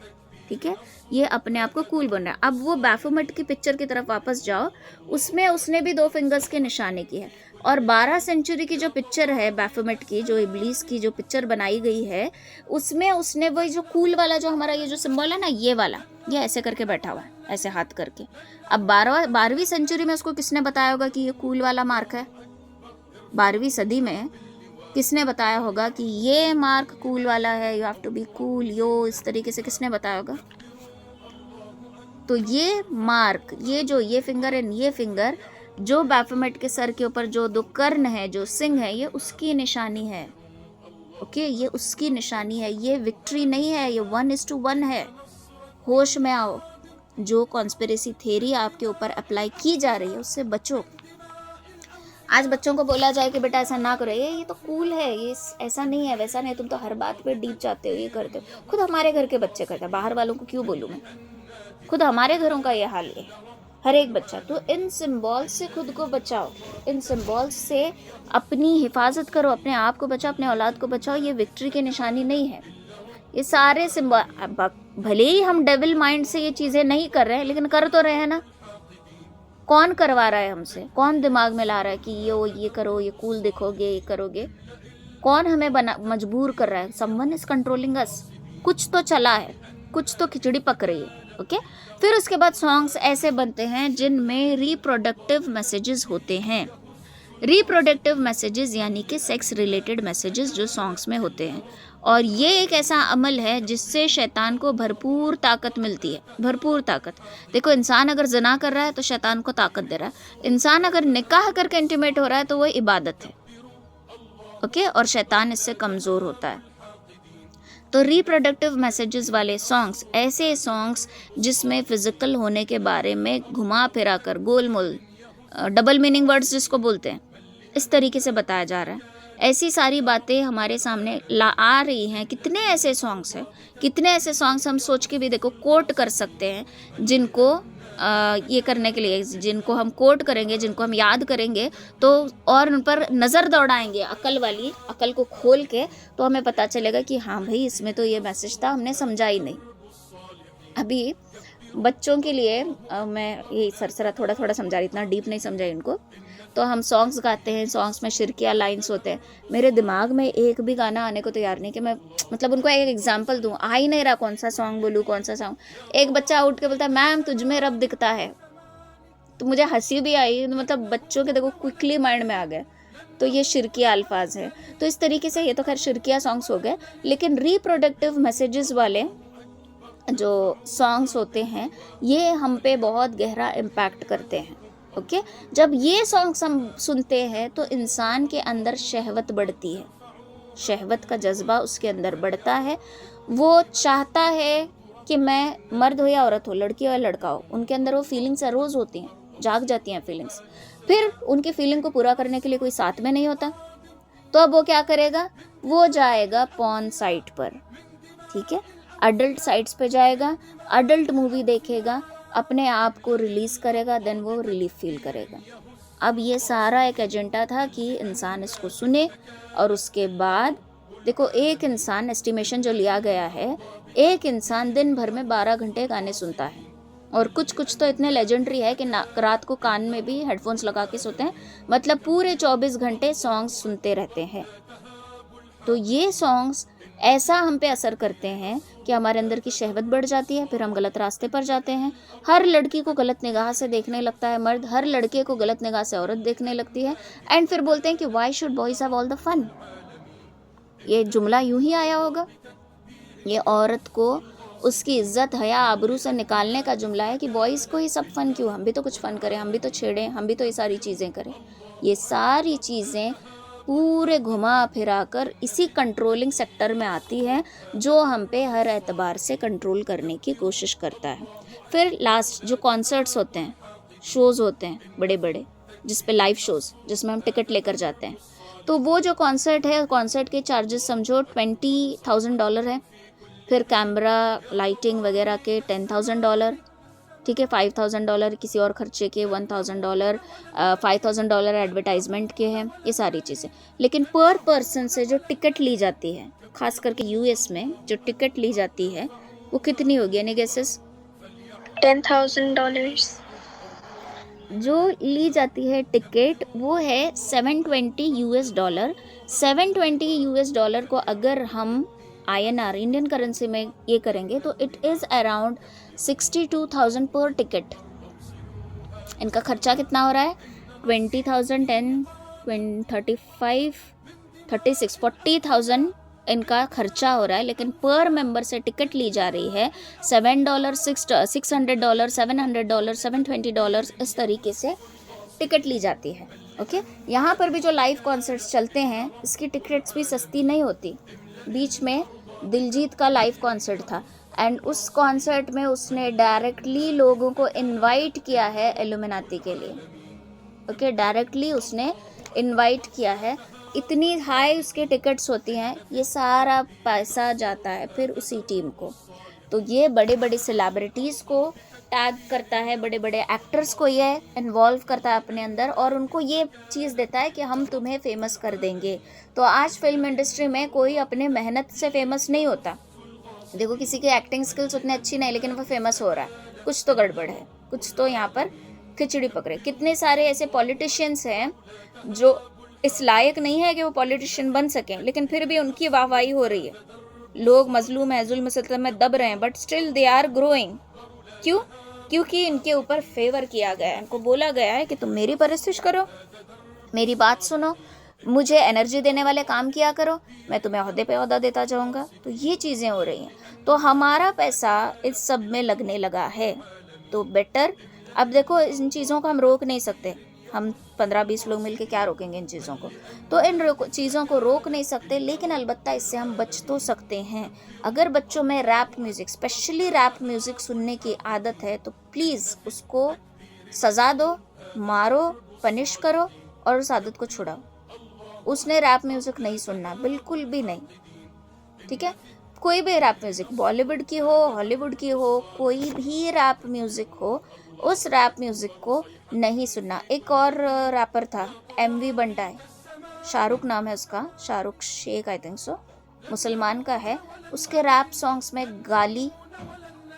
ठीक है, ये अपने आप को कूल बन रहा है। अब वो बैफोमेट की पिक्चर की तरफ वापस जाओ, उसमें उसने भी 2 फिंगर्स के निशाने की है। और 12 सेंचुरी की जो पिक्चर है बैफोमेट की, जो इब्लीस की जो पिक्चर बनाई गई है, उसमें उसने वही जो कूल वाला, जो हमारा ये जो सिंबल है ना, ये वाला, ये ऐसे करके बैठा हुआ है, ऐसे हाथ करके। अब 12वीं सेंचुरी में उसको किसने बताया होगा कि ये कूल वाला मार्क है? 12वीं सदी में किसने बताया होगा कि ये मार्क कूल वाला है, you have to be cool, yo, इस तरीके से किसने बताया होगा? तो ये मार्क, ये फिंगर एंड ये फिंगर, जो बैफोमेट के सर के ऊपर जो 2 कर्ण है, जो सिंह है, ये उसकी निशानी है। ओके, ये उसकी निशानी है, ये विक्ट्री नहीं है, ये 1:1 है। होश में आओ, जो कॉन्स्पिरेसी थ्योरी आपके ऊपर अप्लाई की जा रही है उससे बचो। आज बच्चों को बोला जाए कि बेटा ऐसा ना करो, ये तो कूल है, ये ऐसा नहीं है, वैसा नहीं, तुम तो हर बात पे डीप जाते हो, ये करते हो। खुद हमारे घर के बच्चे करते हैं, बाहर वालों को क्यों बोलूँ मैं, खुद हमारे घरों का ये हाल है, हर एक बच्चा। तो इन सिंबल्स से खुद को बचाओ, इन सिंबल्स से अपनी हिफाजत करो, अपने आप को बचाओ, अपने औलाद को बचाओ। ये विक्ट्री की निशानी नहीं है। ये सारे सिंबल, भले ही हम डेविल माइंड से ये चीज़ें नहीं कर रहे हैं, लेकिन कर तो रहे हैं ना। कौन करवा रहा है हमसे, कौन दिमाग में ला रहा है कि ये करो, ये कूल दिखोगे, ये करोगे, कौन हमें मजबूर कर रहा है? समवन इज कंट्रोलिंग अस। कुछ तो चला है, कुछ तो खिचड़ी पक रही है। ओके, फिर उसके बाद सॉन्ग्स ऐसे बनते हैं जिनमें रिप्रोडक्टिव मैसेजेस होते हैं। रिप्रोडक्टिव मैसेजेस यानी कि सेक्स रिलेटेड मैसेजेस जो सॉन्ग्स में होते हैं। और ये एक ऐसा अमल है जिससे शैतान को भरपूर ताकत मिलती है, भरपूर ताकत। देखो, इंसान अगर ज़िना कर रहा है तो शैतान को ताकत दे रहा है। इंसान अगर निकाह करके इंटीमेट हो रहा है तो वो इबादत है। ओके, और शैतान इससे कमज़ोर होता है। तो रिप्रोडक्टिव मैसेजेस वाले सॉन्ग्स, ऐसे सॉन्ग्स जिसमें फिजिकल होने के बारे में घुमा फिरा कर, गोल मोल, डबल मीनिंग वर्ड्स जिसको बोलते हैं, इस तरीके से बताया जा रहा है। ऐसी सारी बातें हमारे सामने आ रही हैं। कितने ऐसे सॉन्ग्स हैं, कितने ऐसे सॉन्ग्स हम सोच के भी देखो कोट कर सकते हैं, जिनको ये करने के लिए, जिनको हम कोट करेंगे, जिनको हम याद करेंगे तो, और उन पर नज़र दौड़ाएंगे अकल को खोल के, तो हमें पता चलेगा कि हाँ भाई, इसमें तो ये मैसेज था, हमने समझा ही नहीं। अभी बच्चों के लिए मैं ये सरसरा थोड़ा थोड़ा समझा रही, इतना डीप नहीं समझा इनको। तो हम सॉन्ग्स गाते हैं, सॉन्ग्स में शिरकिया लाइन्स होते हैं। मेरे दिमाग में एक भी गाना आने को तैयार नहीं कि मैं मतलब उनको एक एग्जांपल दूं, आ ही नहीं रहा कौन सा सॉन्ग बोलूं, कौन सा सॉन्ग। एक बच्चा उठ के बोलता है, मैम तुझ में रब दिखता है, तो मुझे हंसी भी आई। मतलब बच्चों के देखो क्विकली माइंड में आ गया। तो ये शिरकिया अल्फाज है। तो इस तरीके से ये तो खैर शिरकिया सॉन्ग्स हो गए, लेकिन रिप्रोडक्टिव मैसेजेस वाले जो सॉन्ग्स होते हैं ये हम पे बहुत गहरा इम्पैक्ट करते हैं। ओके, जब ये सॉन्ग्स हम सुनते हैं तो इंसान के अंदर शहवत बढ़ती है, शहवत का जज्बा उसके अंदर बढ़ता है। वो चाहता है कि मैं, मर्द हो या औरत हो, लड़की हो या लड़का हो, उनके अंदर वो फीलिंग्स अरोज होती हैं, जाग जाती हैं फीलिंग्स। फिर उनकी फीलिंग को पूरा करने के लिए कोई साथ में नहीं होता, तो अब वो क्या करेगा, वो जाएगा पॉर्न साइट पर, ठीक है, अडल्ट साइट्स पे जाएगा, अडल्ट मूवी देखेगा, अपने आप को रिलीज़ करेगा, देन वो रिलीफ फील करेगा। अब ये सारा एक एजेंडा था कि इंसान इसको सुने। और उसके बाद देखो, एक इंसान, एस्टिमेशन जो लिया गया है, एक इंसान दिन भर में 12 घंटे गाने सुनता है। और कुछ तो इतने लेजेंडरी है कि रात को कान में भी हेडफोन्स लगा के सोते हैं, मतलब पूरे 24 घंटे सॉन्ग्स सुनते रहते हैं। तो ये सॉन्ग्स ऐसा हम पे असर करते हैं कि हमारे अंदर की शहवत बढ़ जाती है, फिर हम गलत रास्ते पर जाते हैं। हर लड़की को गलत निगाह से देखने लगता है मर्द, हर लड़के को गलत निगाह से औरत देखने लगती है। एंड फिर बोलते हैं कि why should boys have all the fun. ये जुमला यूं ही आया होगा, ये औरत को उसकी इज्जत हया आबरू से निकालने का जुमला है कि बॉयज़ को ही सब फन क्यों, हम भी तो कुछ फ़न करें, हम भी तो छेड़ें, हम भी तो ये सारी चीज़ें करें। ये सारी चीज़ें पूरे घुमा फिरा कर इसी कंट्रोलिंग सेक्टर में आती है जो हम पे हर एतबार से कंट्रोल करने की कोशिश करता है। फिर लास्ट जो कॉन्सर्ट्स होते हैं, शोज़ होते हैं बड़े बड़े, जिस पे लाइव शोज़, जिसमें हम टिकट लेकर जाते हैं, तो वो जो कॉन्सर्ट है, कॉन्सर्ट के चार्जेस समझो $20,000 है। फिर कैमरा, लाइटिंग वगैरह के $10,000, ठीक है, $5,000 किसी और खर्चे के, $1,000, $5,000 एडवर्टाइजमेंट के हैं, ये सारी चीज़ें। लेकिन पर पर्सन से जो टिकट ली जाती है, खास करके यूएस में जो टिकट ली जाती है, वो कितनी होगी? Any guesses? $10,000। जो ली जाती है टिकट वो है $720। $720 को अगर हम INR, इंडियन करेंसी में ये करेंगे तो इट इज़ अराउंड 62,000 पर टिकट। इनका खर्चा कितना हो रहा है? 20,000, 10, 20, 35, 36, 40,000 इनका खर्चा हो रहा है, लेकिन पर मेंबर से टिकट ली जा रही है $7, $600, $700, $720, इस तरीके से टिकट ली जाती है। ओके, यहाँ पर भी जो लाइव कॉन्सर्ट्स चलते हैं इसकी टिकट्स भी सस्ती नहीं होती। बीच में दिलजीत का लाइव कॉन्सर्ट था एंड उस कॉन्सर्ट में उसने डायरेक्टली लोगों को इनवाइट किया है इल्यूमिनाती के लिए। ओके, डायरेक्टली उसने इनवाइट किया है। इतनी हाई उसके टिकट्स होती हैं, ये सारा पैसा जाता है फिर उसी टीम को। तो ये बड़े बड़े सेलिब्रिटीज़ को टैग करता है, बड़े बड़े एक्टर्स को ये इन्वॉल्व करता है अपने अंदर और उनको ये चीज़ देता है कि हम तुम्हें फेमस कर देंगे। तो आज फिल्म इंडस्ट्री में कोई अपने मेहनत से फेमस नहीं होता। देखो, किसी की एक्टिंग स्किल्स उतनी अच्छी नहीं, लेकिन वो फेमस हो रहा है, कुछ तो गड़बड़ है, कुछ तो यहाँ पर खिचड़ी पकड़े। कितने सारे ऐसे पॉलिटिशियंस हैं जो इस लायक नहीं है कि वो पॉलिटिशियन बन सकें, लेकिन फिर भी उनकी वाहवाही हो रही है। लोग मजलूम है, जुल्म सितम में दब रहे हैं, but still they are growing. क्यों? क्योंकि इनके ऊपर फेवर किया गया है, इनको बोला गया है कि तुम मेरी परस्तिश करो, मेरी बात सुनो, मुझे एनर्जी देने वाले काम किया करो, मैं तुम्हें ओहदे पे ओहदा देता जाऊंगा। तो ये चीज़ें हो रही हैं, तो हमारा पैसा इस सब में लगने लगा है। तो बेटर, अब देखो, इन चीज़ों को हम रोक नहीं सकते, हम 15-20 लोग मिलके क्या रोकेंगे इन चीज़ों को। तो इन चीज़ों को रोक नहीं सकते, लेकिन अलबत्ता इससे हम बच तो सकते हैं। अगर बच्चों में rap music, specially rap music सुनने की आदत है तो प्लीज़ उसको सज़ा दो, मारो, पनिश करो और उस आदत को छुड़ाओ। उसने रैप म्यूज़िक नहीं सुनना, बिल्कुल भी नहीं, ठीक है। कोई भी रैप म्यूज़िक, बॉलीवुड की हो, हॉलीवुड की हो, कोई भी रैप म्यूज़िक हो, उस रैप म्यूज़िक को नहीं सुनना। एक और रैपर था, MV बंटाई, शाहरुख नाम है उसका, Shahrukh Shaikh I think so, मुसलमान का है। उसके रैप सॉन्ग्स में गाली,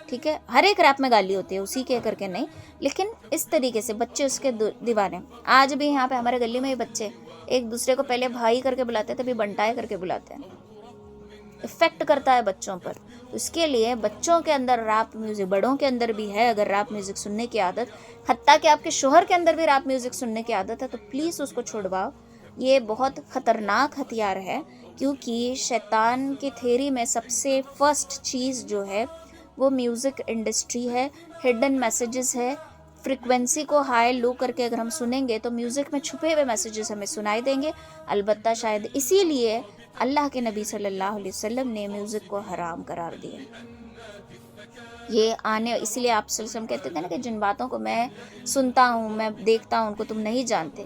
ठीक है, हर एक रैप में गाली होती है, उसी के करके नहीं, लेकिन इस तरीके से बच्चे उसके दीवाने। आज भी यहाँ पे हमारे गली में ये बच्चे एक दूसरे को पहले भाई करके बुलाते थे, अभी बंटाई करके बुलाते हैं। इफेक्ट करता है बच्चों पर। तो इसके लिए बच्चों के अंदर रैप म्यूज़िक, बड़ों के अंदर भी है अगर रैप म्यूज़िक सुनने की आदत, हत्ता कि आपके शोहर के अंदर भी रैप म्यूज़िक सुनने की आदत है, तो प्लीज़ उसको छुड़वाओ। ये बहुत ख़तरनाक हथियार है, क्योंकि शैतान की थ्योरी में सबसे फर्स्ट चीज़ जो है वो म्यूज़िक इंडस्ट्री है, हिडन मैसेजेस है। फ्रिक्वेंसी को हाई लो करके अगर हम सुनेंगे तो म्यूज़िक में छुपे हुए मैसेजेस हमें सुनाई देंगे। अलबत्ता शायद इसीलिए अल्लाह के नबी सल्लल्लाहु अलैहि वसल्लम ने म्यूज़िक को हराम करार दिया। ये आने, इसलिए आप सल्लल्लाहु अलैहि वसल्लम कहते थे ना कि जिन बातों को मैं सुनता हूँ, मैं देखता हूँ, उनको तुम नहीं जानते।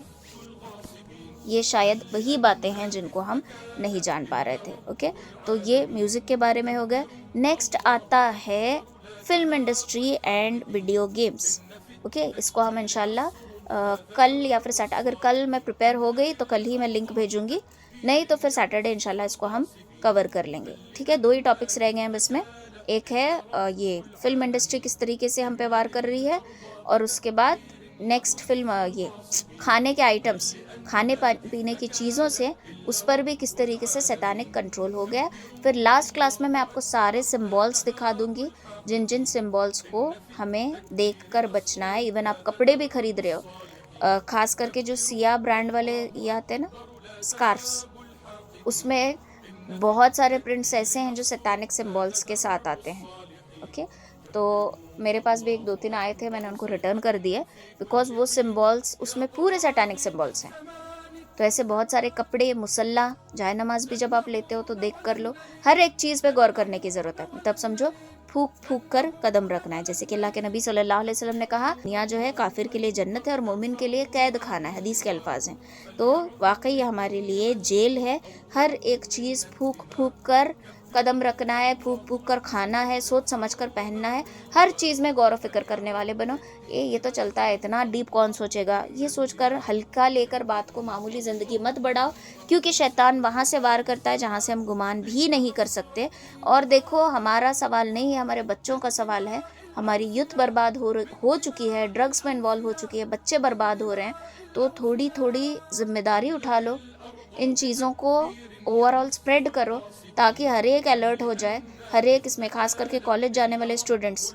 ये शायद वही बातें हैं जिनको हम नहीं जान पा रहे थे। ओके, तो ये म्यूज़िक के बारे में हो गया। नेक्स्ट आता है film industry and video games. Okay, इसको हम इंशाल्लाह कल या फिर सैटरडे, अगर कल मैं प्रिपेयर हो गई तो कल ही मैं लिंक भेजूंगी, नहीं तो फिर सैटरडे इंशाल्लाह इसको हम कवर कर लेंगे। ठीक है, 2 ही टॉपिक्स रह गए हैं बस में। एक है ये फिल्म इंडस्ट्री किस तरीके से हम पे वार कर रही है, और उसके बाद नेक्स्ट फिल्म ये खाने के आइटम्स, खाने पीने की चीज़ों से उस पर भी किस तरीके से शैतानिक कंट्रोल हो गया। फिर लास्ट क्लास में मैं आपको सारे सिम्बॉल्स दिखा दूंगी, जिन जिन सिम्बॉल्स को हमें देखकर बचना है। इवन आप कपड़े भी खरीद रहे हो, ख़ास करके जो सिया ब्रांड वाले ये आते हैं ना स्कार्फ्स, उसमें बहुत सारे प्रिंट्स ऐसे हैं जो सैतानिक सिम्बॉल्स के साथ आते हैं। ओके, तो मेरे पास भी 1-2-3 आए थे, मैंने उनको रिटर्न कर दिए, बिकॉज वो सिम्बॉल्स उसमें पूरे सैतानिक सिम्बॉल्स हैं। तो ऐसे बहुत सारे कपड़े, मुसल्ला, जाय नमाज भी जब आप लेते हो तो देख कर लो। हर एक चीज़ पे गौर करने की ज़रूरत है, तब समझो फूक फूक कर कदम रखना है। जैसे कि अल्लाह के नबी सल्लल्लाहु अलैहि वसल्लम ने कहा, दुनिया जो है काफिर के लिए जन्नत है और मोमिन के लिए कैद खाना है, हदीस के अल्फाज हैं। तो वाकई हमारे लिए जेल है। हर एक चीज़ फूक फूक कर कदम रखना है, फूक फूक कर खाना है, सोच समझ कर पहनना है। हर चीज़ में गौर फिक्र करने वाले बनो। ये तो चलता है, इतना डीप कौन सोचेगा, ये सोचकर हल्का लेकर बात को मामूली ज़िंदगी मत बढ़ाओ, क्योंकि शैतान वहाँ से वार करता है जहाँ से हम गुमान भी नहीं कर सकते। और देखो, हमारा सवाल नहीं है, हमारे बच्चों का सवाल है। हमारी यूथ बर्बाद हो चुकी है, ड्रग्स में इन्वॉल्व हो चुकी है, बच्चे बर्बाद हो रहे हैं। तो थोड़ी थोड़ी जिम्मेदारी उठा लो, इन चीज़ों को ओवरऑल स्प्रेड करो, ताकि हर एक अलर्ट हो जाए। हर एक इसमें, खास करके कॉलेज जाने वाले स्टूडेंट्स,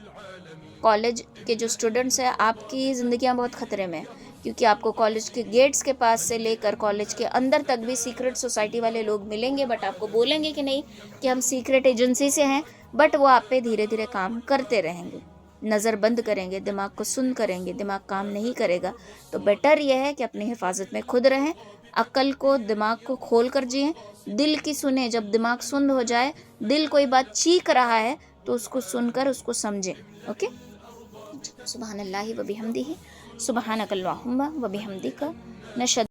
कॉलेज के जो स्टूडेंट्स हैं, आपकी ज़िंदगियां बहुत ख़तरे में हैं। क्योंकि आपको कॉलेज के गेट्स के पास से लेकर कॉलेज के अंदर तक भी सीक्रेट सोसाइटी वाले लोग मिलेंगे, बट आपको बोलेंगे कि नहीं कि हम सीक्रेट एजेंसी से हैं, बट वो आप पे धीरे धीरे काम करते रहेंगे, नज़र बंद करेंगे, दिमाग को सुन करेंगे, दिमाग काम नहीं करेगा। तो बेटर यह है कि अपनी हिफाजत में खुद रहें, अक्ल को दिमाग को खोल कर जिएं, दिल की सुने। जब दिमाग सुंद हो जाए, दिल कोई बात चीख रहा है तो उसको सुनकर उसको समझें। ओके, सुबहानल्लाहि व बिहम्दिही, सुबहानकल्लाहुम्मा व बिहम्दिका, नशहदु